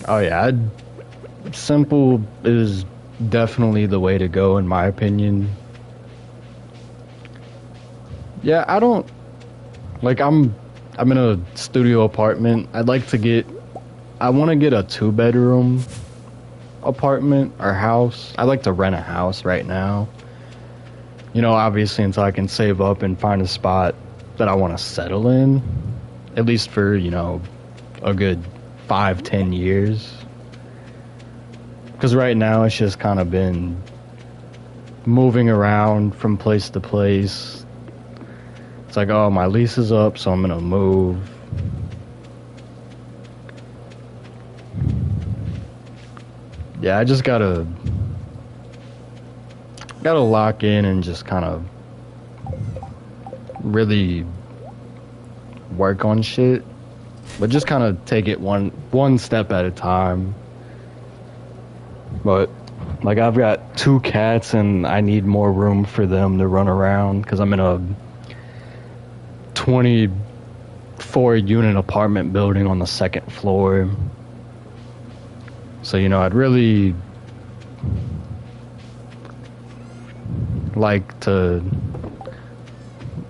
Oh yeah, simple is definitely the way to go in my opinion. Yeah, I don't, like, I'm in a studio apartment. I want to get a 2-bedroom apartment or house. I'd like to rent a house right now. You know, obviously until I can save up and find a spot that I want to settle in, at least for, you know, a good 5-10 years. Because right now it's just kind of been moving around from place to place. It's like, oh, my lease is up, so I'm gonna move. yeah, I just gotta lock in and just kind of really work on shit, but just kind of take it one step at a time. But like I've got two cats and I need more room for them to run around because I'm in a 24 unit apartment building on the second floor. So, you know, like to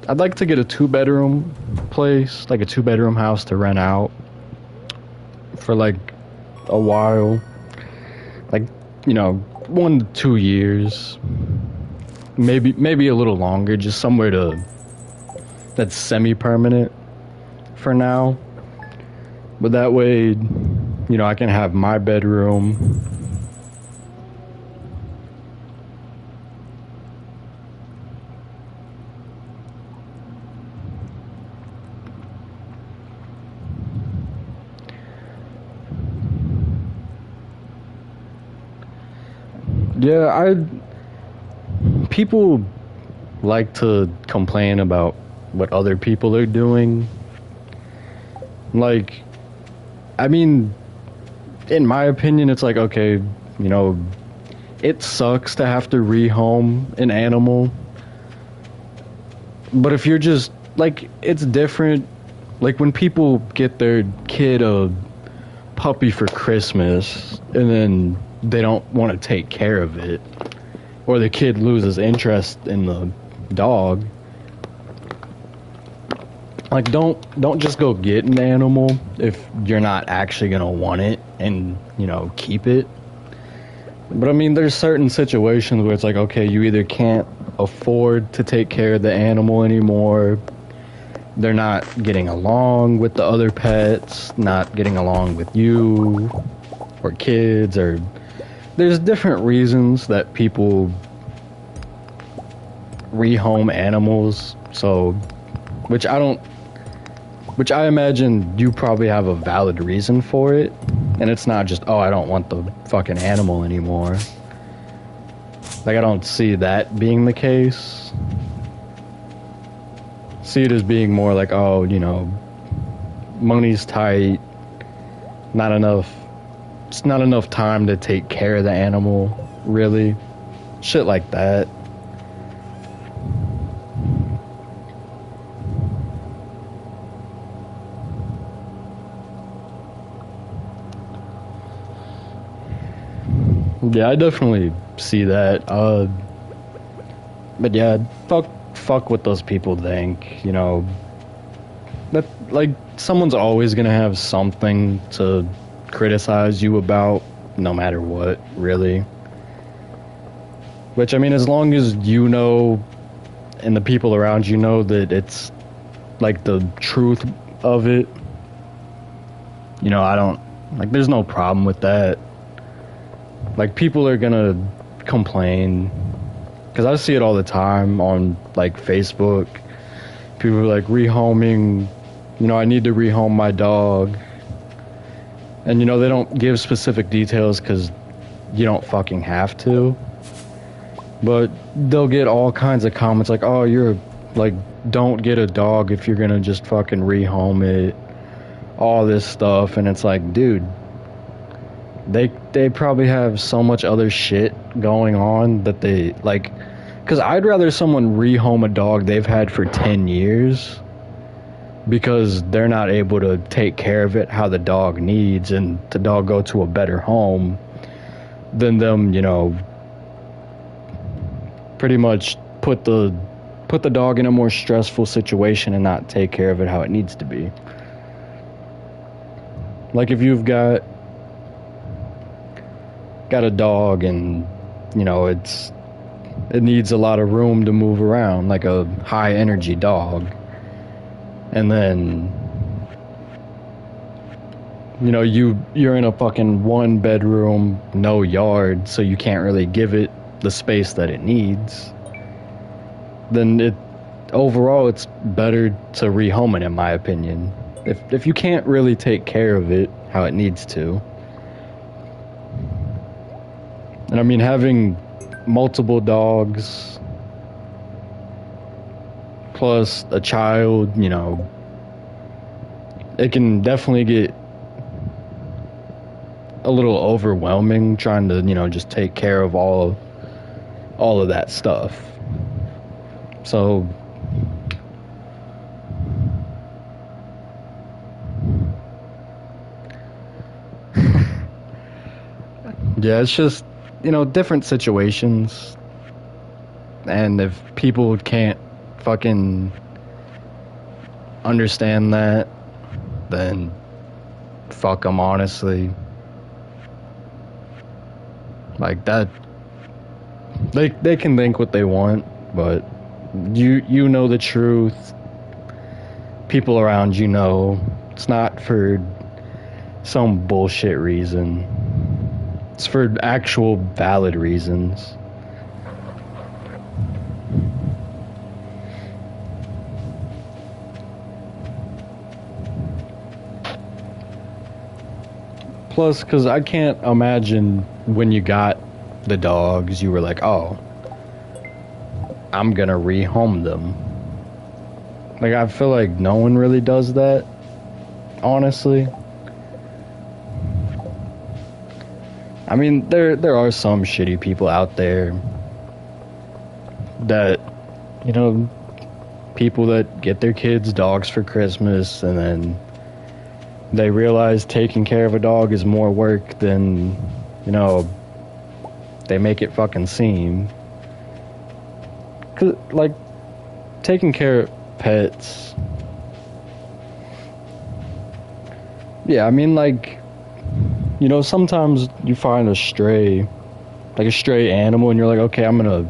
I'd like to get a 2-bedroom place, like a 2-bedroom house to rent out for like a while. Like, you know, 1 to 2 years. Maybe a little longer, just somewhere that's semi-permanent for now. But that way, you know, I can have my bedroom. Yeah, people like to complain about what other people are doing. Like, I mean, in my opinion, it's like, okay, you know, it sucks to have to rehome an animal. But if you're just, like, it's different. Like, when people get their kid a puppy for Christmas and then they don't want to take care of it, or the kid loses interest in the dog, like don't just go get an animal if you're not actually gonna want it and, you know, keep it. But I mean, there's certain situations where it's like, okay, you either can't afford to take care of the animal anymore, they're not getting along with the other pets, not getting along with you or kids, or there's different reasons that people rehome animals. So, which I imagine you probably have a valid reason for it, and it's not just, oh, I don't want the fucking animal anymore. Like, I don't see that being the case. See it as being more like, oh, you know, money's tight, it's not enough time to take care of the animal, really. Shit like that. Yeah, I definitely see that. But yeah, fuck what those people think, you know. That, like, someone's always gonna have something to criticize you about, no matter what, really. Which, I mean, as long as you know and the people around you know that it's like the truth of it, you know, I don't, like, there's no problem with that. Like, people are gonna complain, because I see it all the time on, like, Facebook. People are like, rehoming, you know, I need to rehome my dog. And, you know, they don't give specific details because you don't fucking have to. But they'll get all kinds of comments like, oh, you're, like, don't get a dog if you're gonna just fucking rehome it. All this stuff. And it's like, dude, they probably have so much other shit going on that they, like, because I'd rather someone rehome a dog they've had for 10 years because they're not able to take care of it how the dog needs and the dog go to a better home than them, you know, pretty much put the dog in a more stressful situation and not take care of it how it needs to be. Like, if you've got a dog and, you know, it needs a lot of room to move around, like a high energy dog, and then, you know, you're in a fucking 1-bedroom, no yard, so you can't really give it the space that it needs, then overall it's better to rehome it, in my opinion. If you can't really take care of it how it needs to. And I mean, having multiple dogs plus a child, you know, it can definitely get a little overwhelming trying to, you know, just take care of all of that stuff. So yeah, it's just, you know, different situations. And if people can't fucking understand that, then fuck them, honestly. Like that, they can think what they want, but you know the truth. People around you know it's not for some bullshit reason. It's for actual valid reasons. Plus, because I can't imagine when you got the dogs, you were like, oh, I'm gonna rehome them. Like, I feel like no one really does that, honestly. I mean, there are some shitty people out there that, you know, people that get their kids dogs for Christmas and then they realize taking care of a dog is more work than, you know, they make it fucking seem. 'Cause, like, taking care of pets, yeah, I mean, like, you know, sometimes you find a stray animal, and you're like, okay, I'm gonna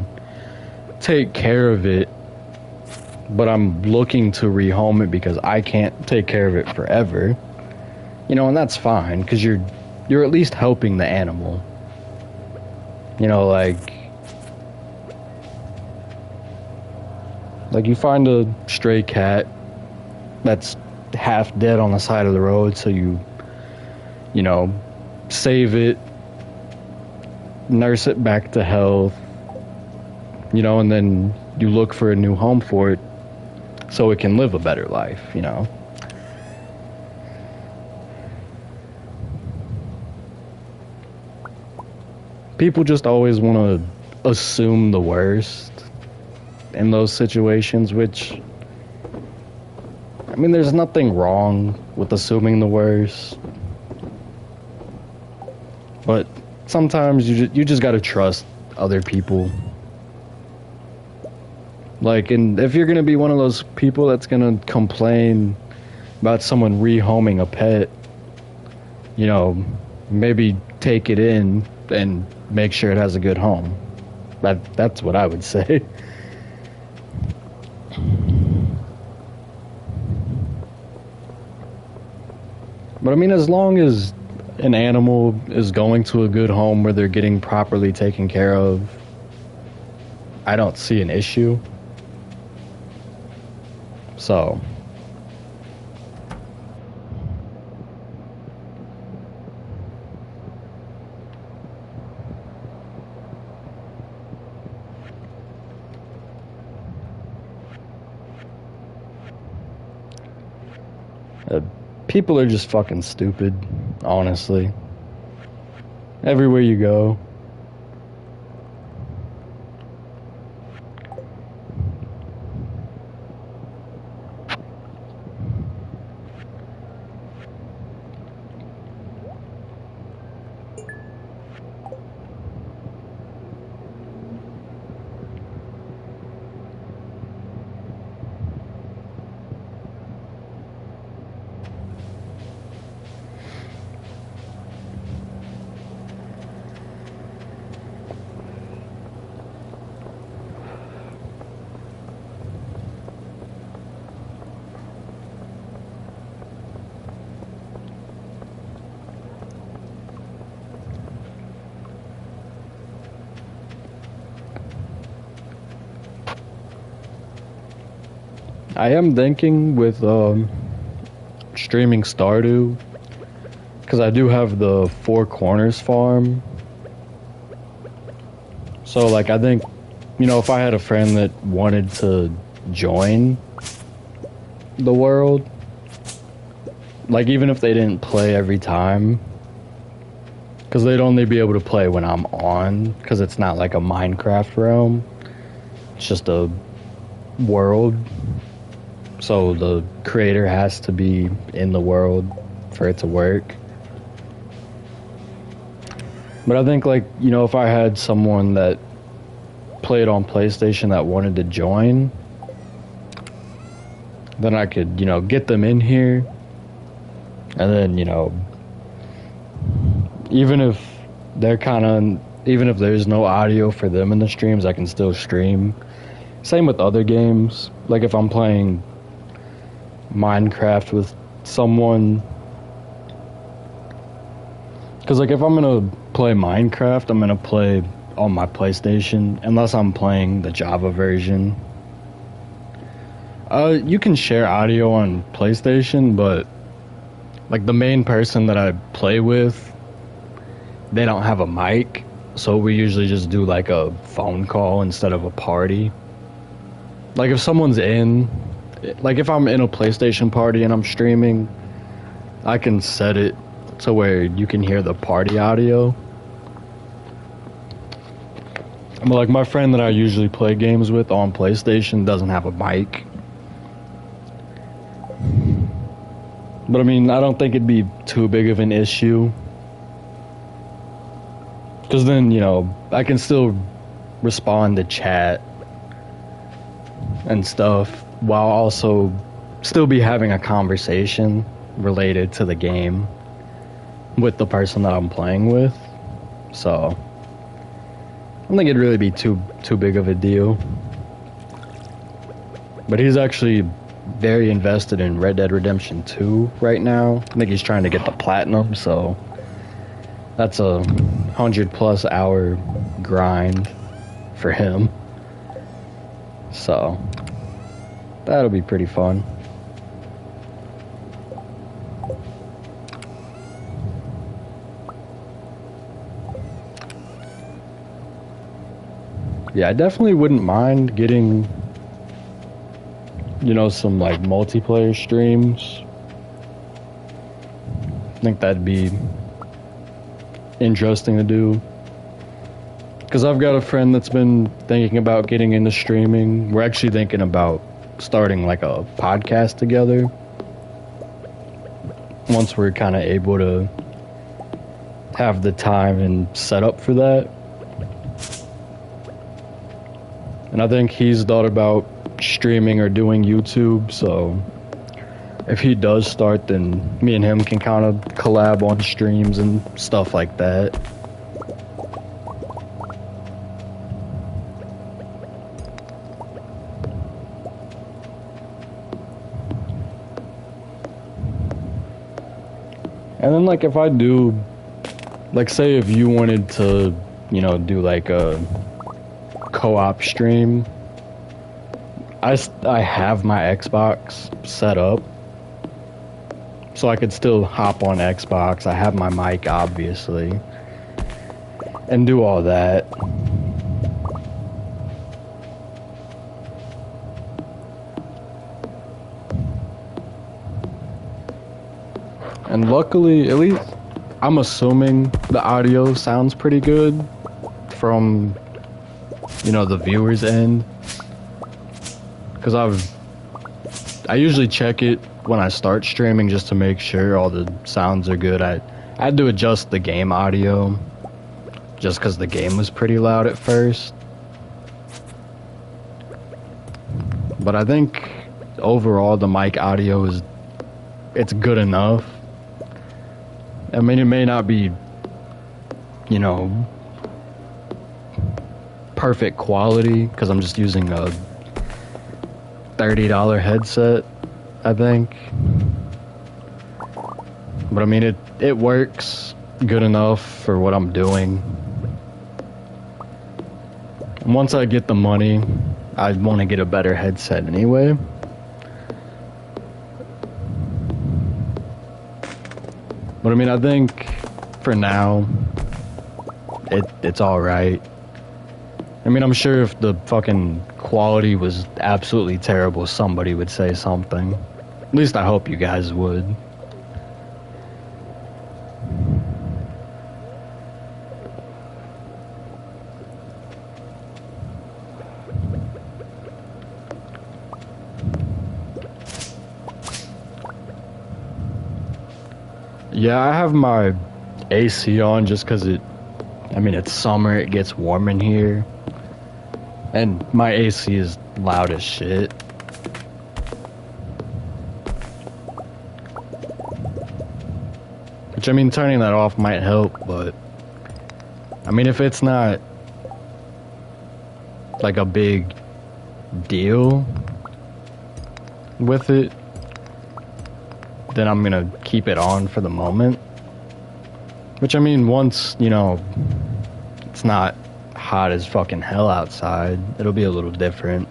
take care of it, but I'm looking to rehome it because I can't take care of it forever. You know, and that's fine, because you're at least helping the animal. You know, like you find a stray cat that's half dead on the side of the road, so you know, save it, nurse it back to health, you know, and then you look for a new home for it so it can live a better life, you know. People just always want to assume the worst in those situations, which, I mean, there's nothing wrong with assuming the worst, but sometimes you just gotta trust other people. Like, and if you're gonna be one of those people that's gonna complain about someone rehoming a pet, you know, maybe take it in and make sure it has a good home. That's what I would say. But I mean, as long as an animal is going to a good home where they're getting properly taken care of, I don't see an issue. So people are just fucking stupid, honestly. Everywhere you go. I am thinking with streaming Stardew, because I do have the Four Corners farm, So, like, I think, you know, if I had a friend that wanted to join the world, like, even if they didn't play every time, because they'd only be able to play when I'm on, because it's not like a Minecraft realm. It's just a world. So the creator has to be in the world for it to work. But I think, like, you know, if I had someone that played on PlayStation that wanted to join, then I could, you know, get them in here. And then, you know, even if even if there's no audio for them in the streams, I can still stream. Same with other games. Like if I'm playing Minecraft with someone, because like if I'm gonna play Minecraft, I'm gonna play on my PlayStation unless I'm playing the Java version. You can share audio on PlayStation, but like the main person that I play with, they don't have a mic, so we usually just do like a phone call instead of a party. Like if someone's in, like if I'm in a PlayStation party and I'm streaming, I can set it to where you can hear the party audio. But like my friend that I usually play games with on PlayStation doesn't have a mic. But I mean, I don't think it'd be too big of an issue. Because then, you know, I can still respond to chat and stuff while also still be having a conversation related to the game with the person that I'm playing with. So I don't think it'd really be too big of a deal. But he's actually very invested in Red Dead Redemption 2 right now. I think he's trying to get the platinum, so that's a 100+ hour grind for him. So that'll be pretty fun. Yeah, I definitely wouldn't mind getting, you know, some like multiplayer streams. I think that'd be interesting to do. Because I've got a friend that's been thinking about getting into streaming. We're actually thinking about starting like a podcast together once we're kind of able to have the time and set up for that. And I think he's thought about streaming or doing YouTube, so if he does start, then me and him can kind of collab on streams and stuff like that. And then like if I do, like say if you wanted to, you know, do like a co-op stream, I have my Xbox set up, so I could still hop on Xbox. I have my mic, obviously, and do all that. And luckily, at least I'm assuming the audio sounds pretty good from, you know, the viewer's end. Because I usually check it when I start streaming just to make sure all the sounds are good. I had to adjust the game audio just because the game was pretty loud at first. But I think overall the mic audio it's good enough. I mean, it may not be, you know, perfect quality because I'm just using a $30 headset, I think. But I mean, it works good enough for what I'm doing. And once I get the money, I want to get a better headset anyway. But I mean, I think for now, it's all right. I mean, I'm sure if the fucking quality was absolutely terrible, somebody would say something. At least I hope you guys would. Yeah, I have my AC on just because I mean, it's summer, it gets warm in here. And my AC is loud as shit. Which, I mean, turning that off might help, but... I mean, if it's not... like a big deal with it, then I'm gonna keep it on for the moment. Which, I mean, once, you know, it's not hot as fucking hell outside, it'll be a little different.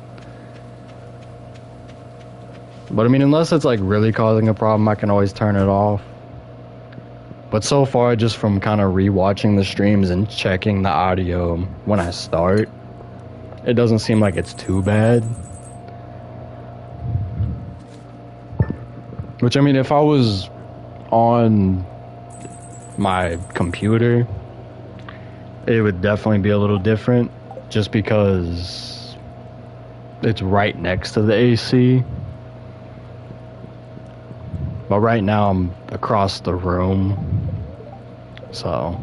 But, I mean, unless it's, like, really causing a problem, I can always turn it off. But so far, just from kind of rewatching the streams and checking the audio when I start, it doesn't seem like it's too bad. Which, I mean, if I was on my computer, it would definitely be a little different, just because it's right next to the AC. But right now I'm across the room, so.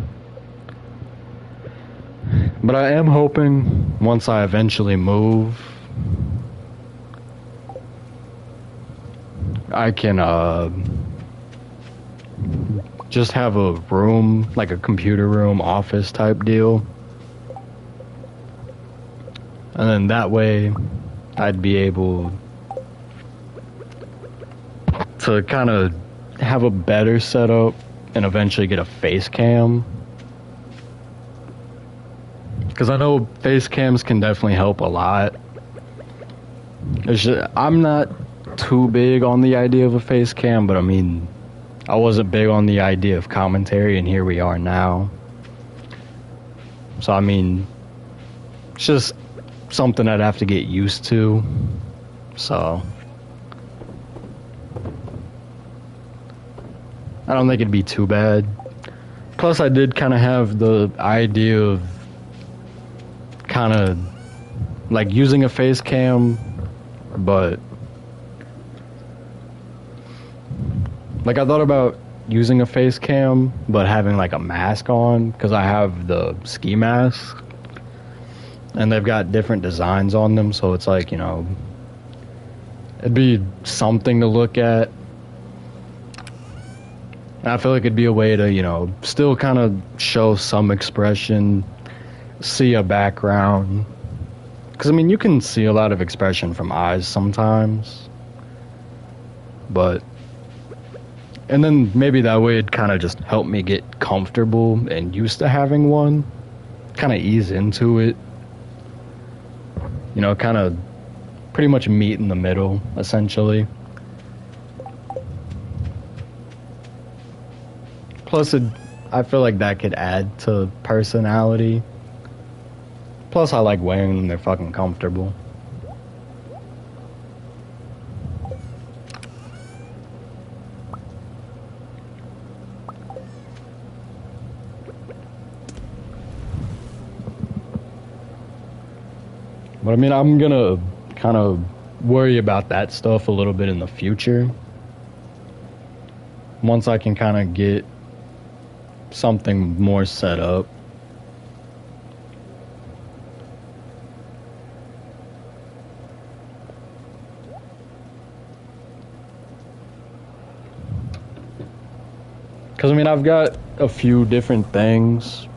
But I am hoping once I eventually move, I can just have a room, like a computer room, office type deal. And then that way I'd be able to kind of have a better setup and eventually get a face cam. Because I know face cams can definitely help a lot. It's just, I'm not too big on the idea of a face cam, but I mean, I wasn't big on the idea of commentary, and here we are now. So I mean, it's just something I'd have to get used to. So I don't think it'd be too bad. Plus, I did kind of have the idea of kind of like using a face cam, but like I thought about using a face cam but having like a mask on, because I have the ski mask and they've got different designs on them, so it's like, you know, it'd be something to look at. And I feel like it'd be a way to, you know, still kind of show some expression, see a background. Because, I mean, you can see a lot of expression from eyes sometimes. But, and then maybe that way it'd kind of just help me get comfortable and used to having one. Kind of ease into it. You know, kind of pretty much meet in the middle, essentially. Plus, I feel like that could add to personality. Plus, I like wearing them. They're fucking comfortable. But I mean, I'm gonna kind of worry about that stuff a little bit in the future. Once I can kind of get something more set up. Because, I mean, I've got a few different things.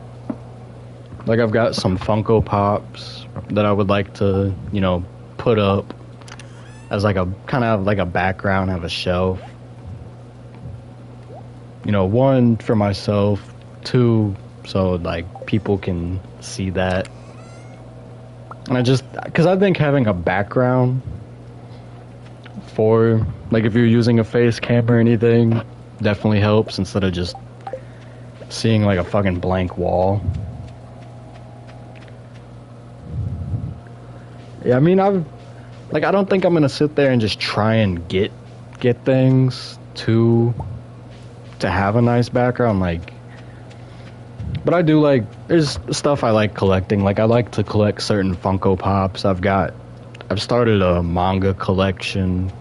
Like, I've got some Funko Pops that I would like to, you know, put up as like a, kind of like a background, have a shelf. You know, one for myself, two, so like people can see that. And I just, because I think having a background for, like, if you're using a face cam or anything, definitely helps instead of just seeing like a fucking blank wall. Yeah, I mean, I don't think I'm gonna sit there and just try and get things to have a nice background. Like, but I do like, there's stuff I like collecting. Like, I like to collect certain Funko Pops. I've started a manga collection.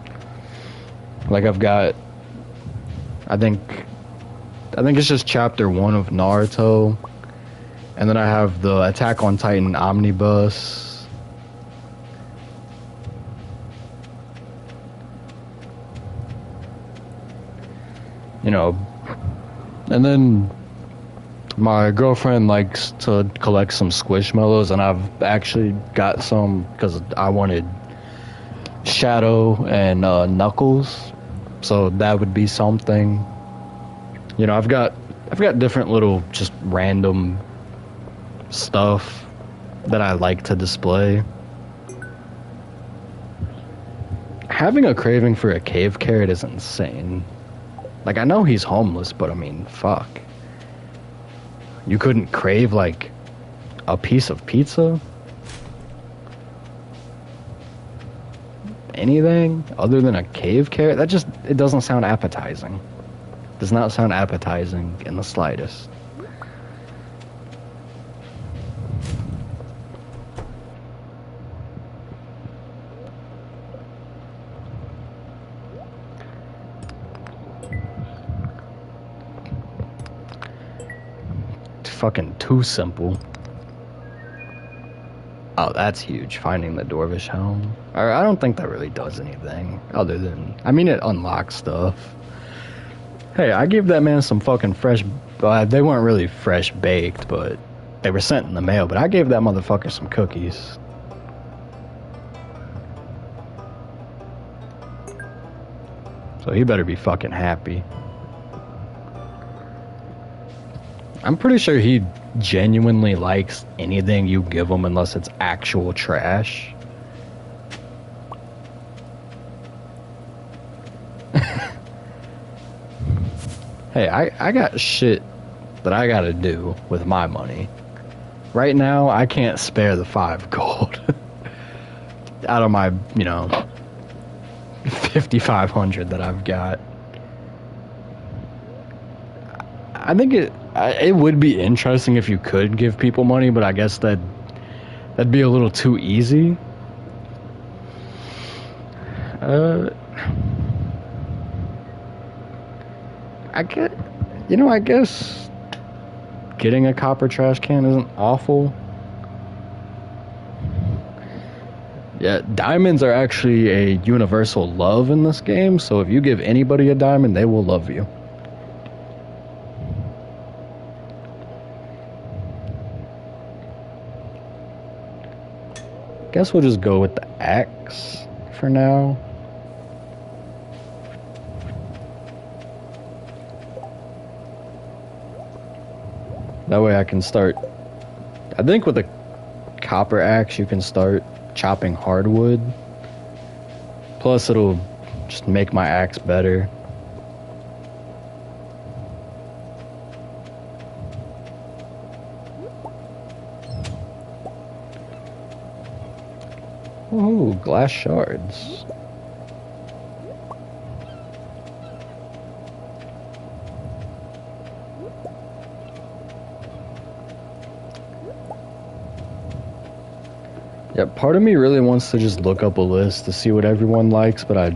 Like, I think, I think it's just chapter 1 of Naruto. And then I have the Attack on Titan omnibus. You know, and then my girlfriend likes to collect some Squishmallows, and I've actually got some because I wanted Shadow and Knuckles, so that would be something. You know, I've got different little just random stuff that I like to display. Having a craving for a cave carrot is insane. Like, I know he's homeless, but I mean, fuck. You couldn't crave, like, a piece of pizza? Anything other than a cave carrot? It doesn't sound appetizing. Does not sound appetizing in the slightest. Fucking too simple. Oh, that's huge. Finding the Dorvish helm. I don't think that really does anything other than, I mean, it unlocks stuff. Hey, I gave that man some fucking fresh, they weren't really fresh baked, but they were sent in the mail, but I gave that motherfucker some cookies. So he better be fucking happy. I'm pretty sure he genuinely likes anything you give him unless it's actual trash. Hey, I got shit that I gotta do with my money. Right now, I can't spare the 5 gold. Out of my, 5,500 that I've got. I think it would be interesting if you could give people money, but I guess that'd be a little too easy. I guess getting a copper trash can isn't awful. Yeah, diamonds are actually a universal love in this game, so if you give anybody a diamond, they will love you. Guess we'll just go with the axe for now. That way I can start, I think with a copper axe you can start chopping hardwood. Plus it'll just make my axe better. Ooh, glass shards. Yeah, part of me really wants to just look up a list to see what everyone likes, but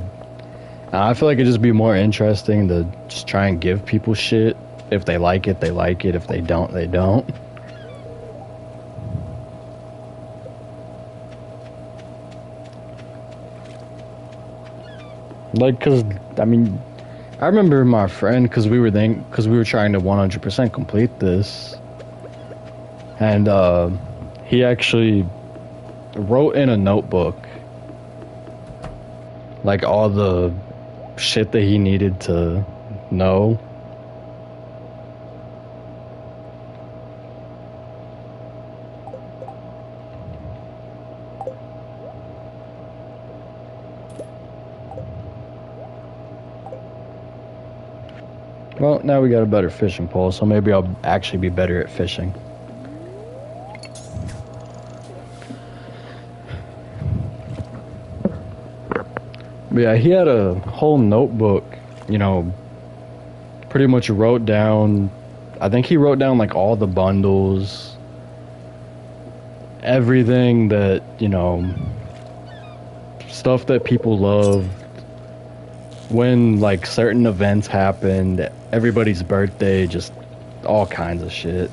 I feel like it'd just be more interesting to just try and give people shit. If they like it, they like it. If they don't, they don't. Like, cause I mean, I remember my friend, cause we were trying to 100% complete this, and he actually wrote in a notebook like all the shit that he needed to know. Well, now we got a better fishing pole, so maybe I'll actually be better at fishing. But yeah, he had a whole notebook, you know, pretty much wrote down, I think he wrote down like all the bundles, everything that, you know, stuff that people loved, when like certain events happened, everybody's birthday, just all kinds of shit.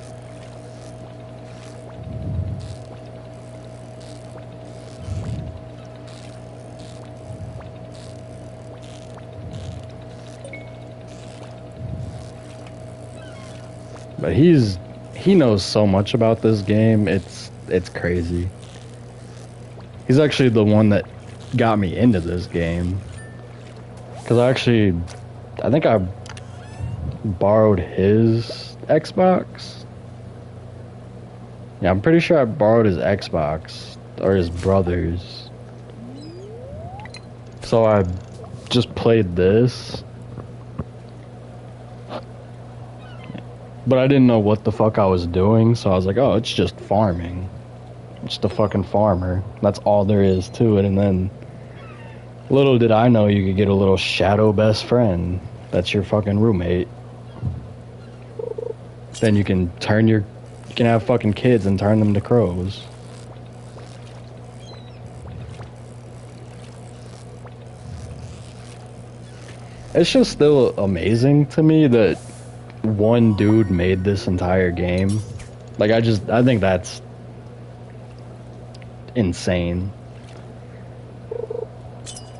But he knows so much about this game. It's crazy. He's actually the one that got me into this game. Cause I think I borrowed his Xbox. Yeah, I'm pretty sure I borrowed his Xbox or his brother's. So I just played this. But I didn't know what the fuck I was doing, so I was like, oh, it's just farming. It's the fucking farmer. That's all there is to it. And then, little did I know you could get a little shadow best friend. That's your fucking roommate. Then you can have fucking kids and turn them to crows. It's just still amazing to me that one dude made this entire game. Like, I think that's insane.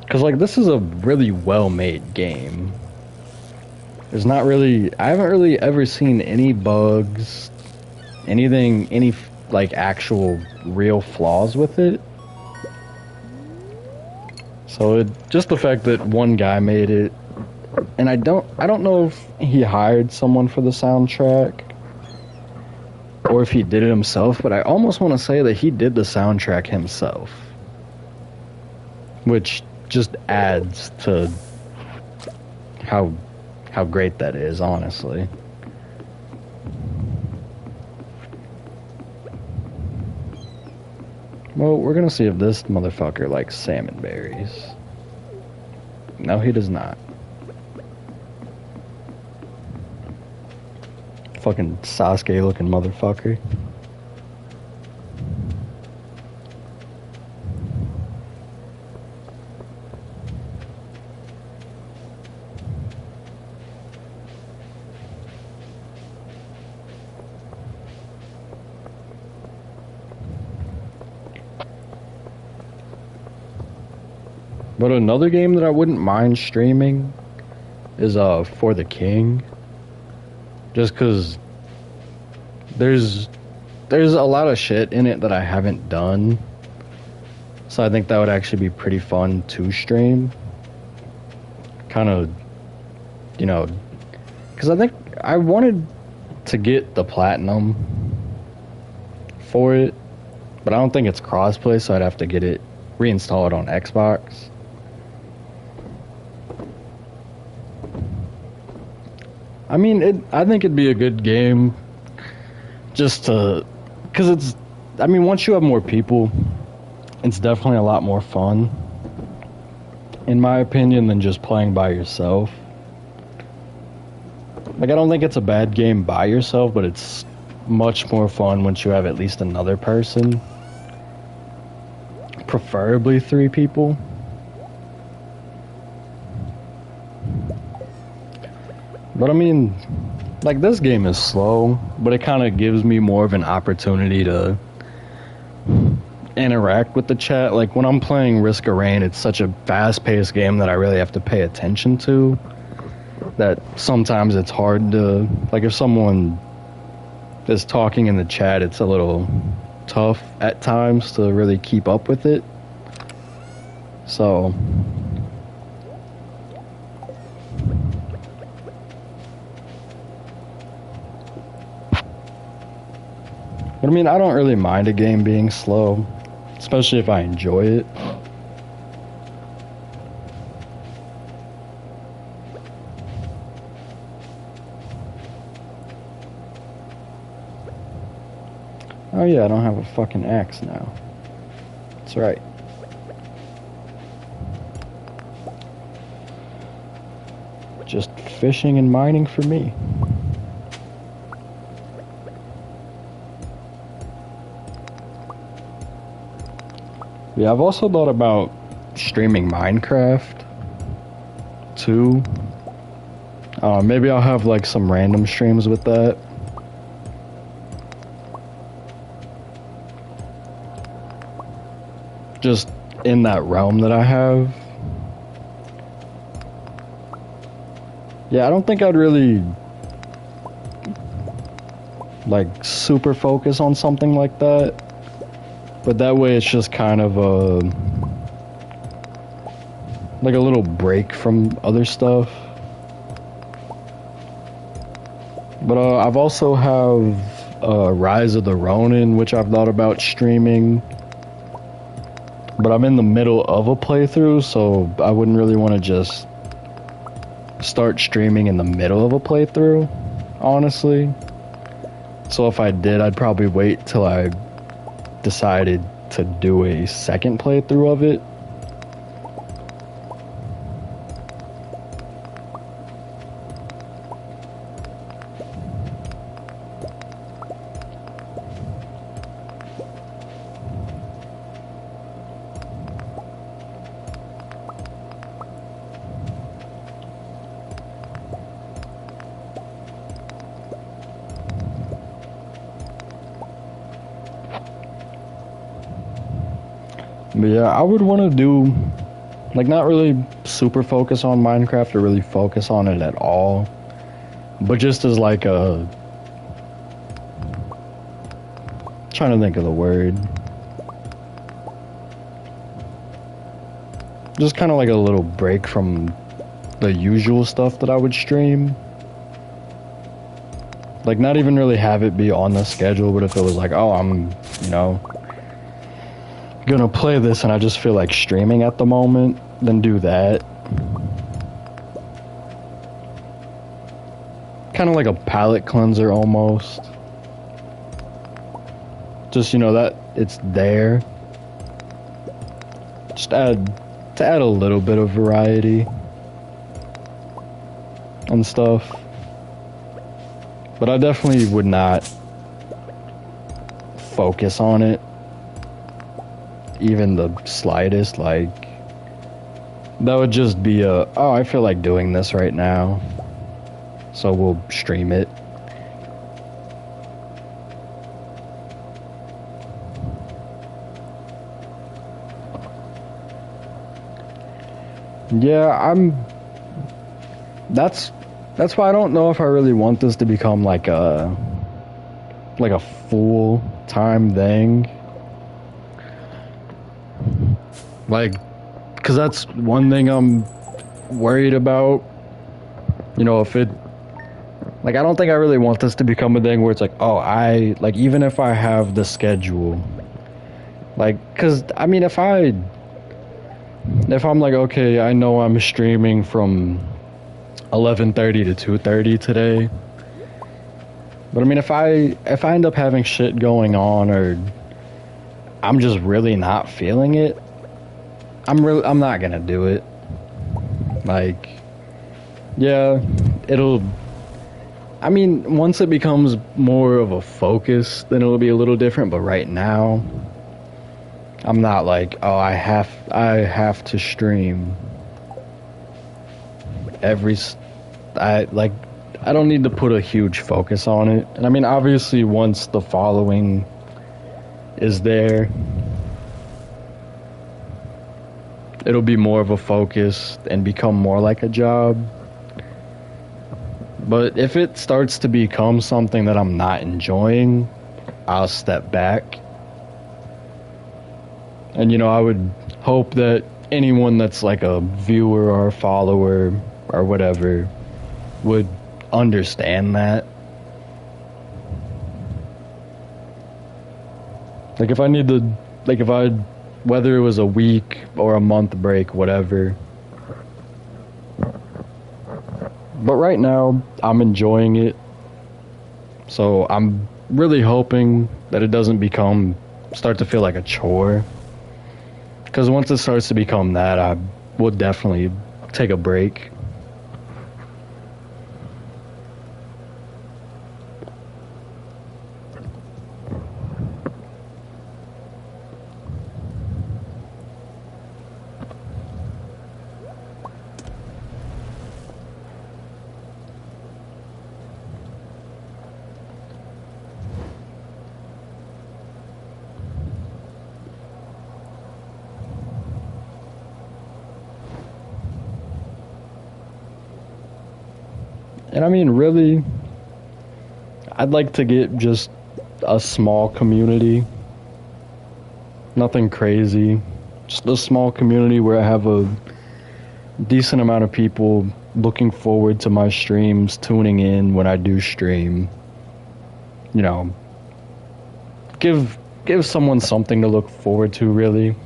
Because, like, this is a really well-made game. I haven't really ever seen any bugs, any, like, actual real flaws with it. So, just the fact that one guy made it, and I don't know if he hired someone for the soundtrack or if he did it himself, but I almost want to say that he did the soundtrack himself, which just adds to how great that is, honestly. Well, we're gonna see if this motherfucker likes salmon berries. No, he does not. Fucking Sasuke looking motherfucker. But another game that I wouldn't mind streaming is For the King. Just because there's a lot of shit in it that I haven't done. So I think that would actually be pretty fun to stream. Kind of, you know, because I think I wanted to get the platinum for it, but I don't think it's crossplay, so I'd have to reinstall it on Xbox. I mean, I think it'd be a good game just to, because once you have more people, it's definitely a lot more fun, in my opinion, than just playing by yourself. Like, I don't think it's a bad game by yourself, but it's much more fun once you have at least another person. Preferably 3 people. But I mean, like, this game is slow, but it kind of gives me more of an opportunity to interact with the chat. Like, when I'm playing Risk of Rain, it's such a fast-paced game that I really have to pay attention to, that sometimes it's hard to, like, if someone is talking in the chat, it's a little tough at times to really keep up with it. So but I mean, I don't really mind a game being slow, especially if I enjoy it. Oh yeah, I don't have a fucking axe now. That's right. just fishing and mining for me. Yeah, I've also thought about streaming Minecraft too. Maybe I'll have like some random streams with that. Just in that realm that I have. Yeah, I don't think I'd really like super focus on something like that. But that way it's just kind of like a little break from other stuff. But I've also have Rise of the Ronin, which I've thought about streaming. But I'm in the middle of a playthrough, so I wouldn't really want to just start streaming in the middle of a playthrough, honestly. So if I did, I'd probably wait till I decided to do a second playthrough of it. But yeah, I would want to do, like, not really super focus on Minecraft or really focus on it at all, but just as like a, trying to think of the word, just kind of like a little break from the usual stuff that I would stream. Like, not even really have it be on the schedule, but if it was like, oh, I'm, you know, gonna play this and I just feel like streaming at the moment, then do that. Kind of like a palate cleanser almost. Just, you know, that it's there. Just add a little bit of variety and stuff. But I definitely would not focus on it even the slightest. Like, that would just be a, oh, I feel like doing this right now, so we'll stream it. Yeah, that's why I don't know if I really want this to become like a full-time thing. Like, because that's one thing I'm worried about. You know, if it, like, I don't think I really want this to become a thing where it's like, oh, like, even if I have the schedule, like, because, I mean, if I'm like, okay, I know I'm streaming from 11:30 to 2:30 today, but I mean, if I end up having shit going on, or I'm just really not feeling it, I'm not gonna do it. Like, yeah, I mean, once it becomes more of a focus, then it'll be a little different, but right now, I'm not like, oh, I have to stream I don't need to put a huge focus on it. And I mean, obviously, once the following is there, it'll be more of a focus and become more like a job. But if it starts to become something that I'm not enjoying, I'll step back. And, you know, I would hope that anyone that's like a viewer or a follower or whatever would understand that. Like, if I need to, like, whether it was a week or a month break, whatever. But right now, I'm enjoying it. So I'm really hoping that it doesn't start to feel like a chore. Because once it starts to become that, I will definitely take a break. And I mean, really, I'd like to get just a small community. Nothing crazy. Just a small community where I have a decent amount of people looking forward to my streams, tuning in when I do stream. You know, give someone something to look forward to, really.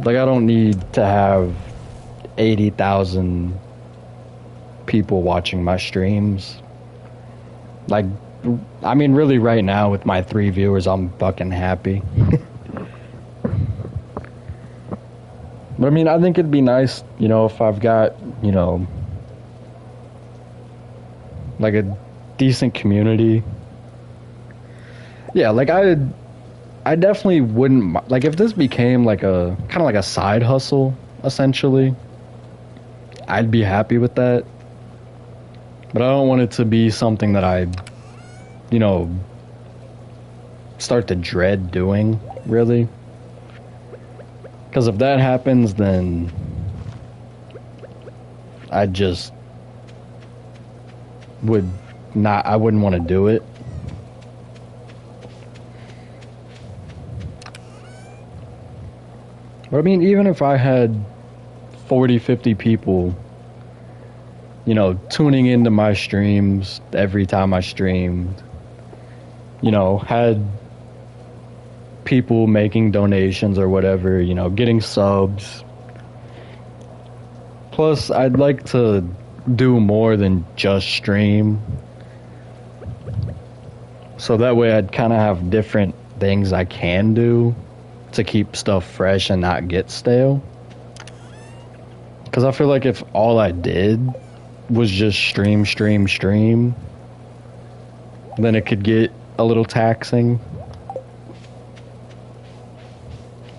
Like, I don't need to have 80,000 people watching my streams. Like, I mean, really, right now, with my 3 viewers, I'm fucking happy. But I mean, I think it'd be nice, you know, if I've got, you know, like a decent community. Yeah, like I definitely wouldn't, like, if this became like a kind of like a side hustle, essentially, I'd be happy with that. But I don't want it to be something that I, you know, start to dread doing, really. Because if that happens, then I just would not, I wouldn't want to do it. But I mean, even if I had 40, 50 people, you know, tuning into my streams every time I streamed, you know, had people making donations or whatever, you know, getting subs. Plus, I'd like to do more than just stream. So that way I'd kind of have different things I can do to keep stuff fresh and not get stale. Because I feel like if all I did was just stream, then it could get a little taxing.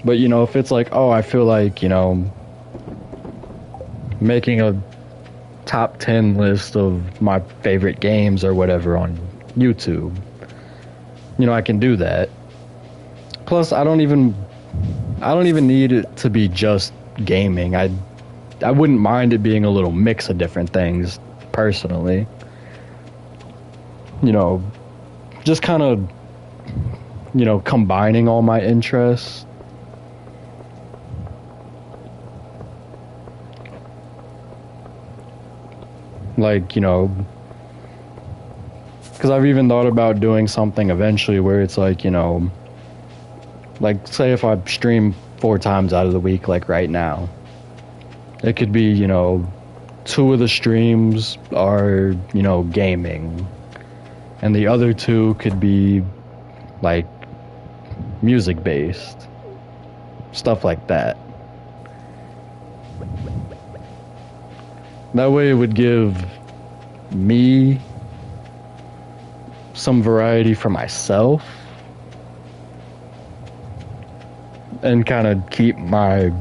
But, you know, if it's like, oh, I feel like, you know, making a top 10 list of my favorite games or whatever on YouTube, you know, I can do that. Plus, I don't even need it to be just gaming. I wouldn't mind it being a little mix of different things, personally. You know, just kind of, you know, combining all my interests. Like, you know, because I've even thought about doing something eventually where it's like, you know, like, say if I stream 4 times out of the week, like right now, it could be, you know, 2 of the streams are, you know, gaming, and the other 2 could be, like, music-based. Stuff like that. That way it would give me some variety for myself and kind of keep my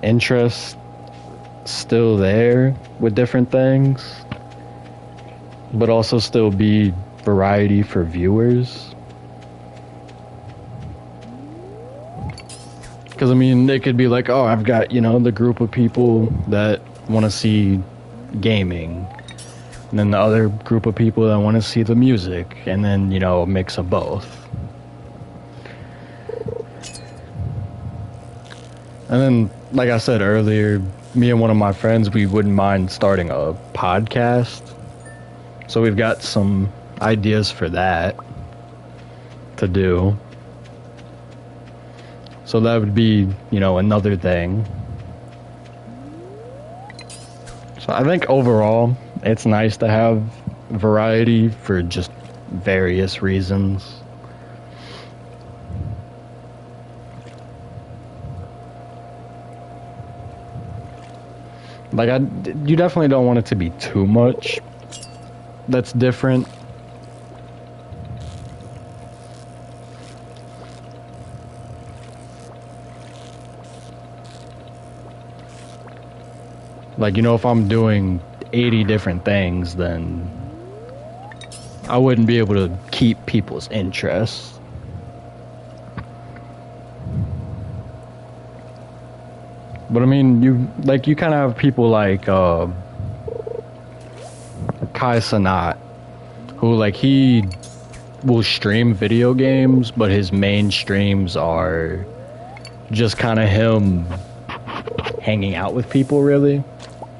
interest still there with different things, but also still be variety for viewers. Because, I mean, it could be like, oh, I've got, you know, the group of people that want to see gaming, and then the other group of people that want to see the music, and then, you know, a mix of both. And then, like I said earlier, me and one of my friends, we wouldn't mind starting a podcast. So we've got some ideas for that to do. So that would be, you know, another thing. So I think overall, it's nice to have variety for just various reasons. Like, you definitely don't want it to be too much that's different. Like, you know, if I'm doing 80 different things, then I wouldn't be able to keep people's interest. But I mean, you kind of have people like Kai Sanat, who like he will stream video games, but his main streams are just kind of him hanging out with people, really,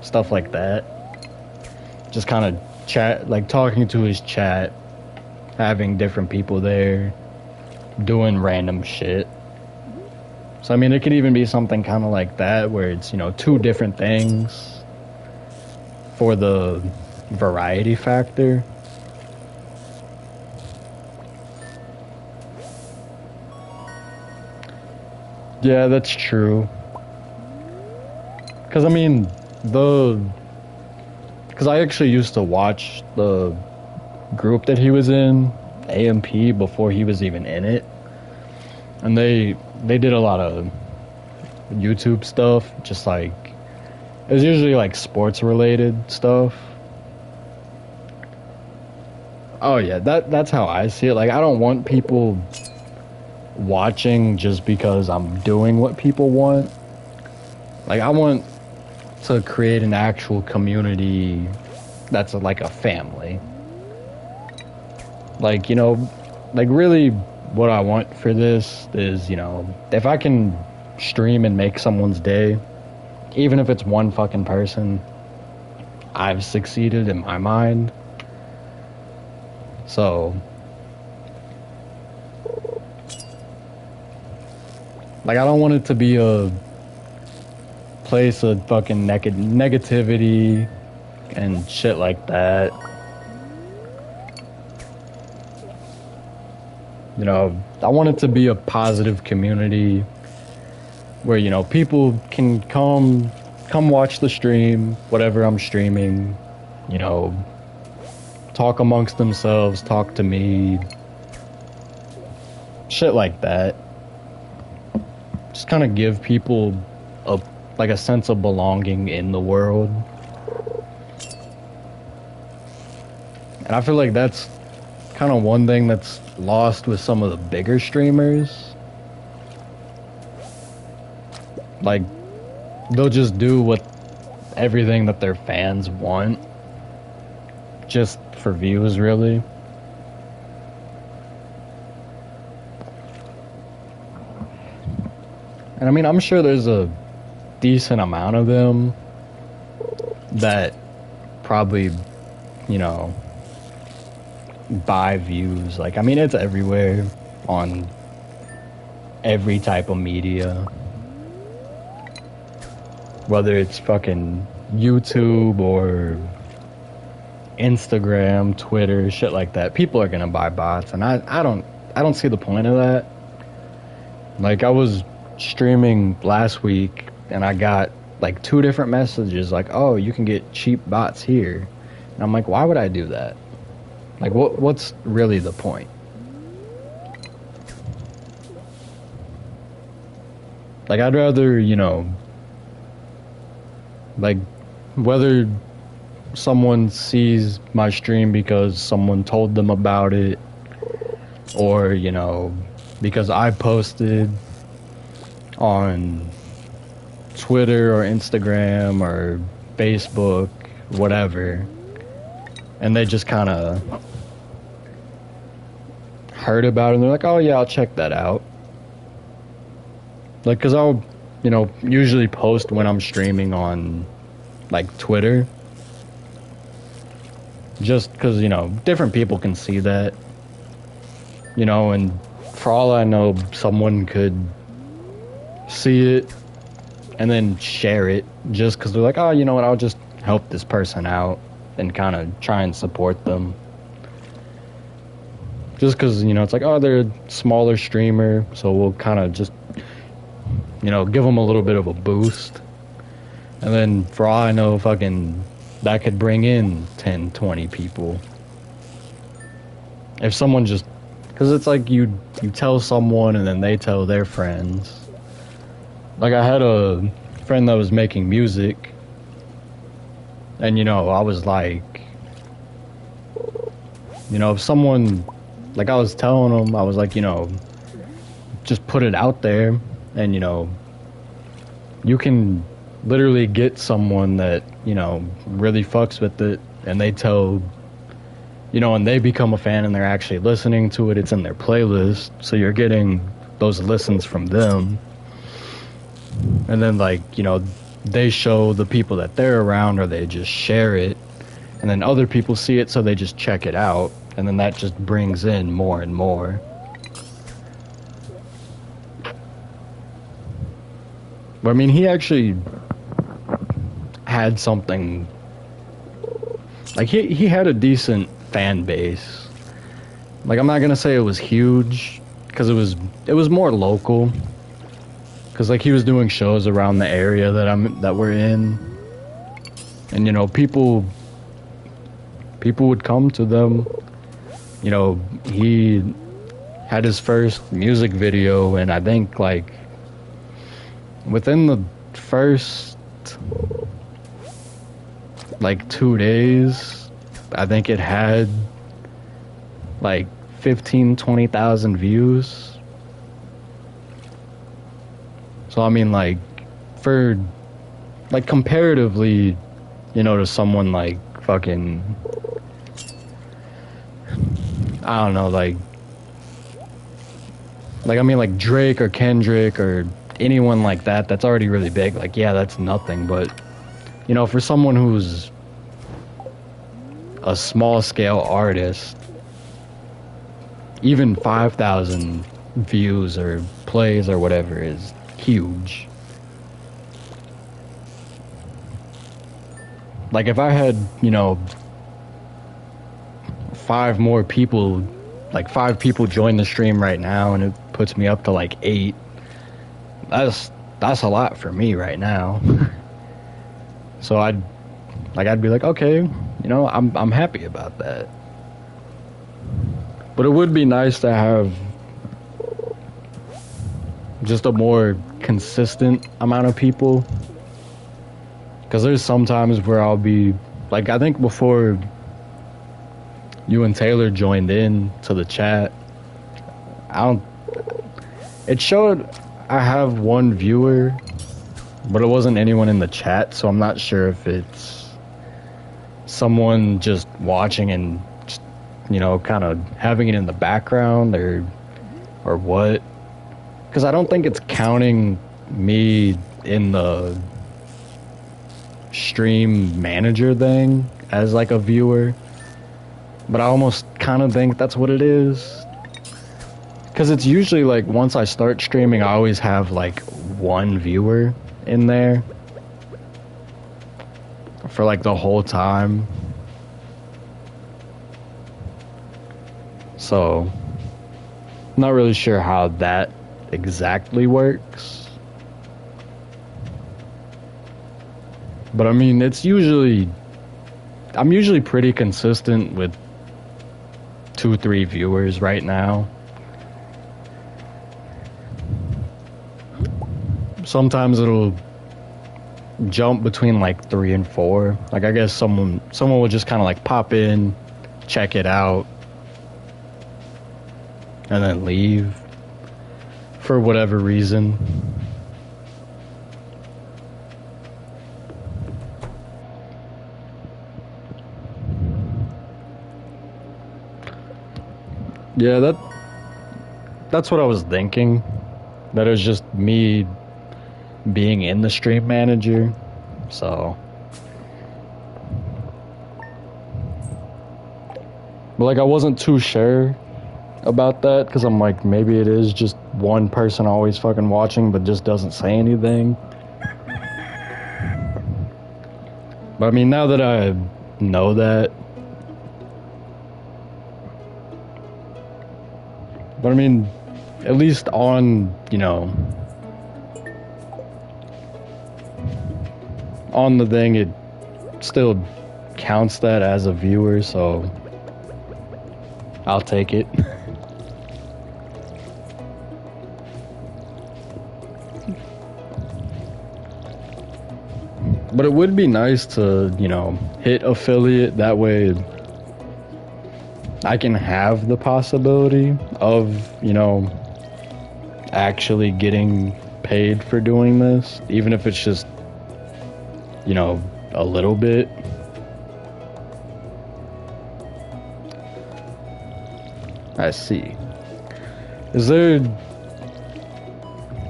stuff like that. Just kind of chat, like talking to his chat, having different people there, doing random shit. So I mean, it could even be something kind of like that, where it's, you know, two different things for the variety factor. Yeah, that's true. Because I mean, because I actually used to watch the group that he was in, AMP, before he was even in it, and they did a lot of YouTube stuff, just like, it was usually like sports related stuff. Oh yeah, that's how I see it. Like, I don't want people watching just because I'm doing what people want. Like, I want to create an actual community that's like a family. Like, you know, like really what I want for this is, you know, if I can stream and make someone's day, even if it's one fucking person, I've succeeded in my mind. So, like, I don't want it to be a place of fucking negativity and shit like that. You know, I want it to be a positive community where, you know, people can come watch the stream, whatever I'm streaming, you know, talk amongst themselves, talk to me, shit like that. Just kind of give people a sense of belonging in the world. And I feel like that's kind of one thing that's lost with some of the bigger streamers. Like, they'll just do everything that their fans want, just for views, really. And I mean, I'm sure there's a decent amount of them that probably, you know, buy views. Like, I mean, it's everywhere on every type of media. Whether it's fucking YouTube or Instagram, Twitter, shit like that. People are gonna buy bots, and I don't see the point of that. Like, I was streaming last week and I got like 2 different messages like, oh, you can get cheap bots here. And I'm like, why would I do that? Like, what's really the point? Like, I'd rather, you know, like, whether someone sees my stream because someone told them about it, or, you know, because I posted on Twitter or Instagram or Facebook, whatever, and they just kind of heard about it and they're like, oh yeah, I'll check that out. Like, because I'll, you know, usually post when I'm streaming on, like, Twitter, just because, you know, different people can see that, you know, and for all I know, someone could see it and then share it just because they're like, oh, you know what, I'll just help this person out and kind of try and support them. Just because, you know, it's like, oh, they're a smaller streamer, so we'll kind of just, you know, give them a little bit of a boost. And then for all I know, fucking, that could bring in 10, 20 people. If someone just, because it's like you tell someone and then they tell their friends. Like, I had a friend that was making music, and, you know, I was like, you know, if someone, like, I was telling them, I was like, you know, just put it out there, and, you know, you can literally get someone that, you know, really fucks with it and they tell, you know, and they become a fan and they're actually listening to it. It's in their playlist, so you're getting those listens from them. And then, like, you know, they show the people that they're around, or they just share it, and then other people see it, so they just check it out, and then that just brings in more and more. But I mean, he actually had something, like, he had a decent fan base. Like, I'm not gonna say it was huge, because it was more local. Because, like, he was doing shows around the area that we're in, and, you know, people would come to them. You know, he had his first music video, and I think, like, within the first, like, 2 days, I think it had, like, 20,000 views. So, I mean, like, for, like, comparatively, you know, to someone like fucking, I don't know, like, I mean, like, Drake or Kendrick or anyone like that, that's already really big. Like, yeah, that's nothing. But, you know, for someone who's a small-scale artist, even 5,000 views or plays or whatever is huge. Like, if I had, you know, 5 more people, like 5 people join the stream right now, and it puts me up to like 8, that's a lot for me right now. So I'd be like, okay, you know, I'm happy about that. But it would be nice to have just a more consistent amount of people, because there's some times where I'll be like, I think before you and Taylor joined in to the chat, it showed I have 1 viewer, but it wasn't anyone in the chat, so I'm not sure if it's someone just watching and just, you know, kind of having it in the background or what. Because I don't think it's counting me in the stream manager thing as like a viewer, but I almost kind of think that's what it is. Because it's usually like, once I start streaming, I always have like 1 viewer in there for like the whole time. So, not really sure how that exactly works. But I mean, I'm usually pretty consistent with 2-3 viewers right now. Sometimes it'll jump between like 3 and 4. Like, I guess someone will just kind of like pop in, check it out, and then leave for whatever reason. Yeah, that's what I was thinking. That it was just me being in the stream manager. So, but like, I wasn't too sure about that, because I'm like, maybe it is just one person always fucking watching but just doesn't say anything. But I mean, now that I know that, but I mean, at least on, you know, on the thing, it still counts that as a viewer, so I'll take it. But it would be nice to, you know, hit affiliate. That way I can have the possibility of, you know, actually getting paid for doing this, even if it's just, you know, a little bit. I see. Is there...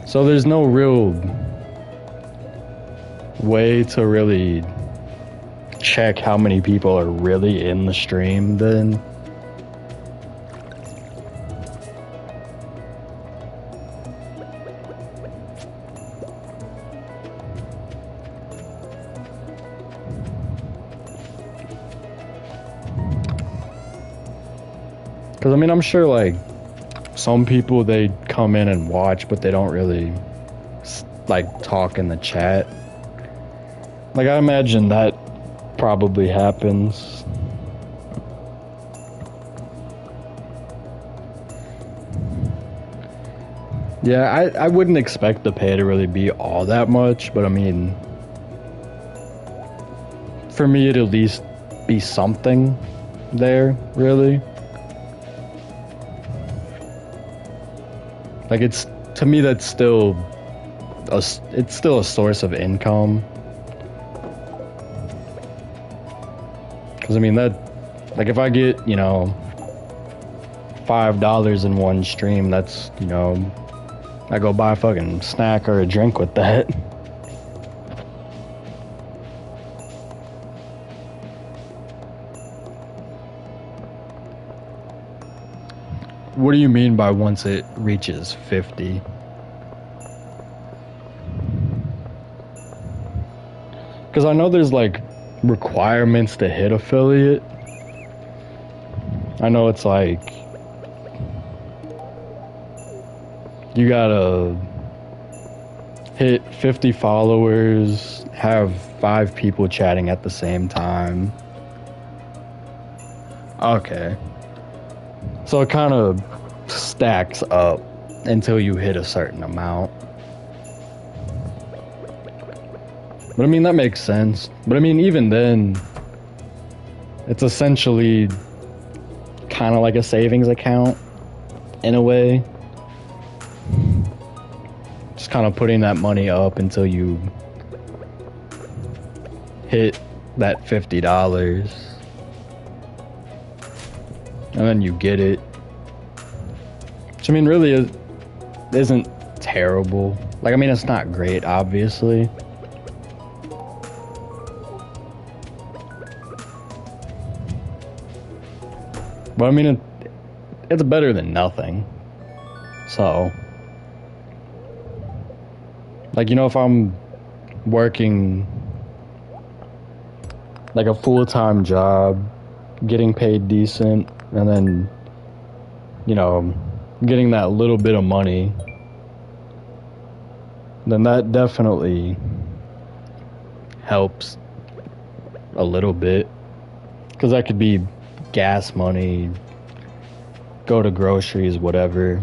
So there's no real way to really check how many people are really in the stream then? Because, I mean, I'm sure, like, some people, they come in and watch, but they don't really, like, talk in the chat. Like, I imagine that probably happens. Yeah, I wouldn't expect the pay to really be all that much, but, I mean, for me, it'd at least be something there, really. Like, it's, to me, that's still it's still a source of income. Because, I mean, that, like, if I get, you know, $5 in one stream, that's, you know, I go buy a fucking snack or a drink with that. What do you mean by once it reaches 50? Because I know there's, like, requirements to hit affiliate. I know it's like you gotta hit 50 followers, have 5 people chatting at the same time. Okay. So it kind of stacks up until you hit a certain amount. But I mean, that makes sense. But I mean, even then, it's essentially kind of like a savings account in a way. Just kind of putting that money up until you hit that $50. And then you get it. Which, I mean, really isn't terrible. Like, I mean, it's not great, obviously. But, I mean, it's better than nothing. So, like, you know, if I'm working, like, a full-time job, getting paid decent, and then, you know, getting that little bit of money, then that definitely helps a little bit. Because that could be gas money, go to groceries, whatever.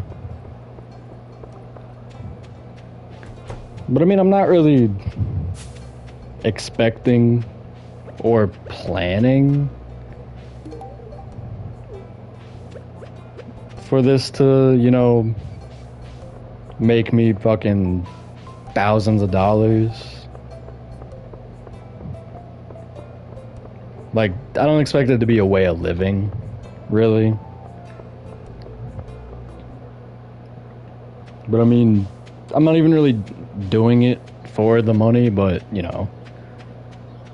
But I mean, I'm not really expecting or planning for this to, you know, make me fucking thousands of dollars. Like, I don't expect it to be a way of living, really. But I mean, I'm not even really doing it for the money, but, you know,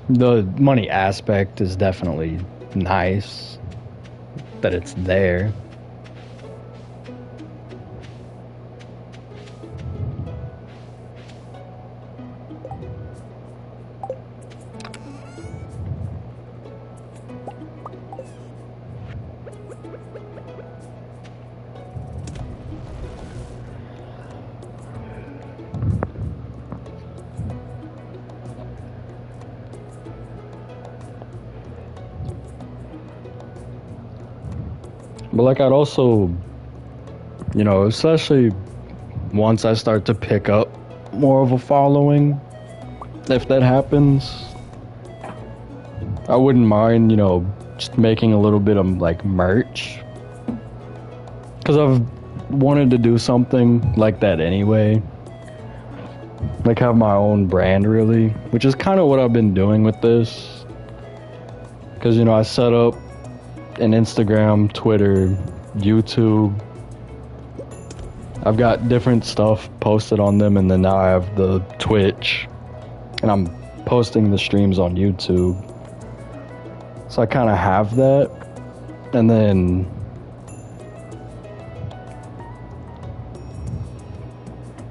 the money aspect is definitely nice that it's there. But like, I'd also, you know, especially once I start to pick up more of a following, if that happens, I wouldn't mind, you know, just making a little bit of, like, merch. Because I've wanted to do something like that anyway. Like, have my own brand, really. Which is kind of what I've been doing with this. Because, you know, I set up an Instagram, Twitter, YouTube. I've got different stuff posted on them, and then now I have the Twitch, and I'm posting the streams on YouTube. So I kind of have that, and then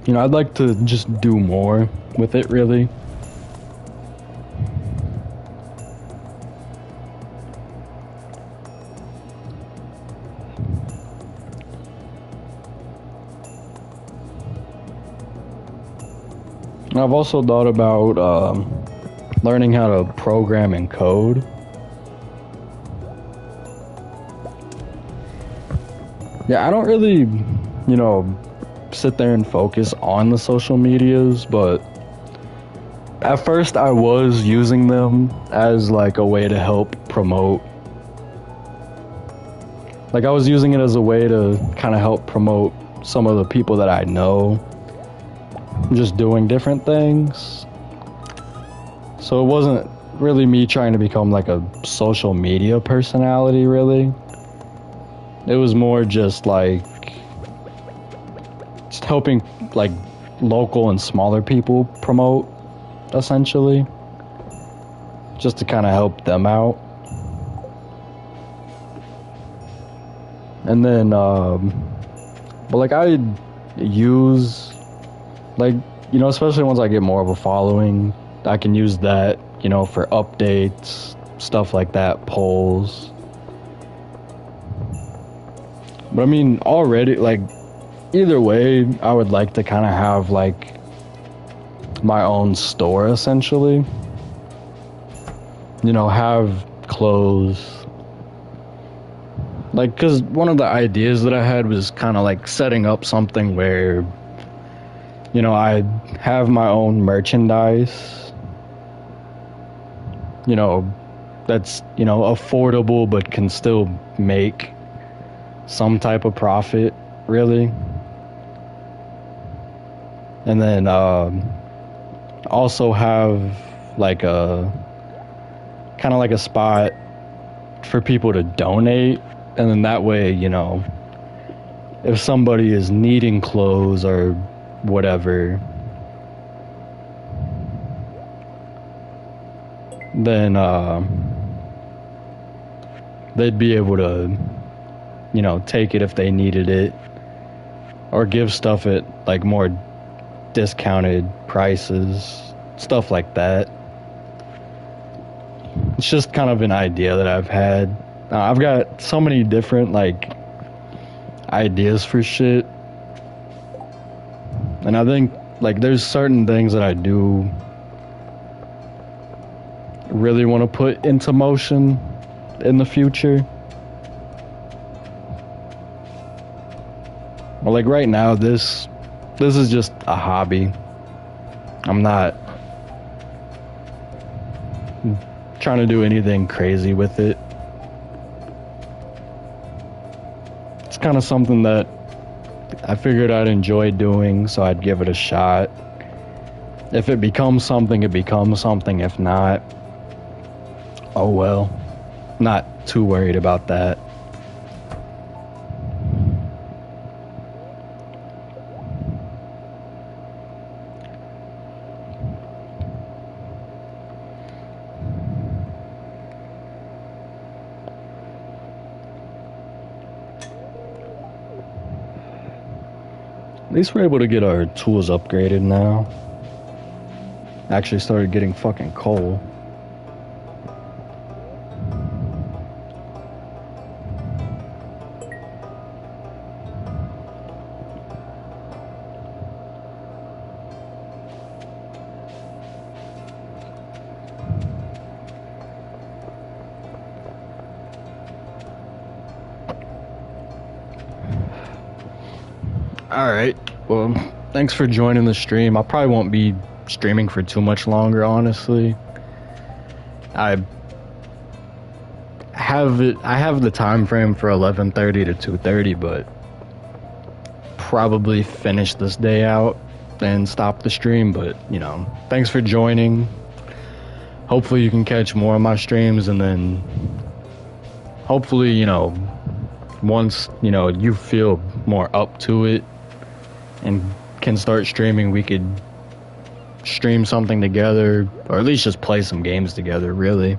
I'd like to just do more with it, really. I've also thought about learning how to program and code. Yeah, I don't really, sit there and focus on the social medias, but at first I was using them as like a way to help promote. Like I was using it as a way to kind of help promote some of the people that I know, just doing different things. So it wasn't really me trying to become like a social media personality, really. It was more just helping like local and smaller people promote, essentially, just to kind of help them out. And then but like I use, like, especially once I get more of a following, I can use that, for updates, stuff like that, polls. But I mean, already, like, either way, I would like to kind of have, like, my own store, essentially. Have clothes. Like, because one of the ideas that I had was kind of, like, setting up something where, I have my own merchandise, that's, affordable but can still make some type of profit, really. And then also have like a kind of like a spot for people to donate, and then that way, if somebody is needing clothes or whatever, then they'd be able to take it if they needed it, or give stuff at like more discounted prices, stuff like that. It's just kind of an idea that I've had. I've got so many different like ideas for shit, and I think like there's certain things that I do really want to put into motion in the future. Well, like right now, this is just a hobby. I'm not trying to do anything crazy with it. It's kind of something that I figured I'd enjoy doing, so I'd give it a shot. If it becomes something, it becomes something. If not, oh well. Not too worried about that. At least we're able to get our tools upgraded now. Actually started getting fucking coal. Alright, well, thanks for joining the stream. I probably won't be streaming for too much longer, honestly. I have the time frame for 11:30 to 2:30, but probably finish this day out and stop the stream. But thanks for joining. Hopefully you can catch more of my streams, and then hopefully once, you know, you feel more up to it and can start streaming, we could stream something together, or at least just play some games together, really.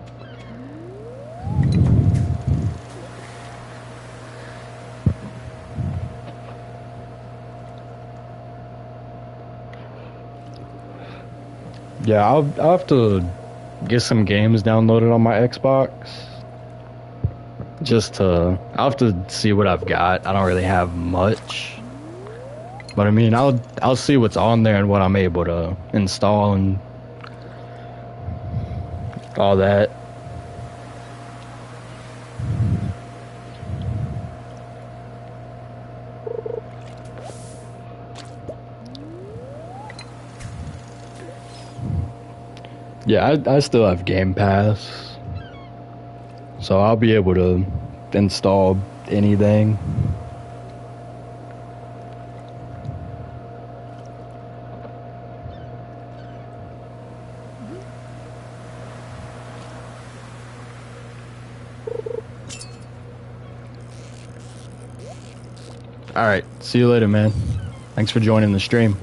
Yeah, I'll have to get some games downloaded on my Xbox. I'll have to see what I've got. I don't really have much. But I mean, I'll see what's on there and what I'm able to install and all that. Yeah, I still have Game Pass, so I'll be able to install anything. Alright, see you later, man. Thanks for joining the stream.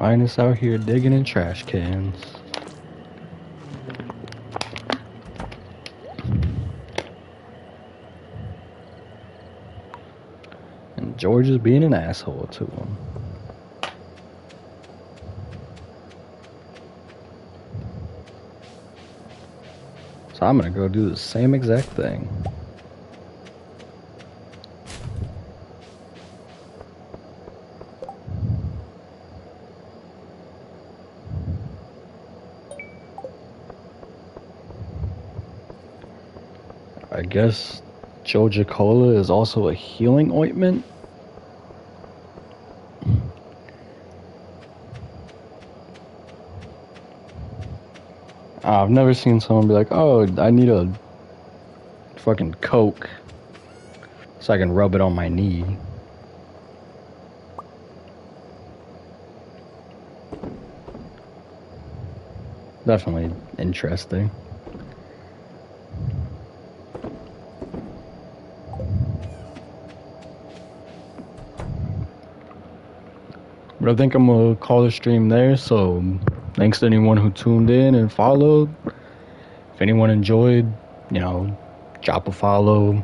Linus out here digging in trash cans. And George is being an asshole to him. So I'm gonna go do the same exact thing. I guess Joja Cola is also a healing ointment. I've never seen someone be like, oh, I need a fucking Coke so I can rub it on my knee. Definitely interesting. But I think I'm gonna call the stream there, so thanks to anyone who tuned in and followed. If anyone enjoyed, you know, drop a follow,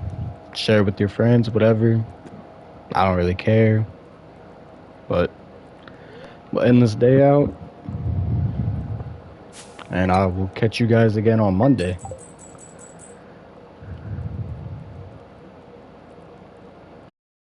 share it with your friends, whatever. I don't really care. But we'll end this day out. And I will catch you guys again on Monday.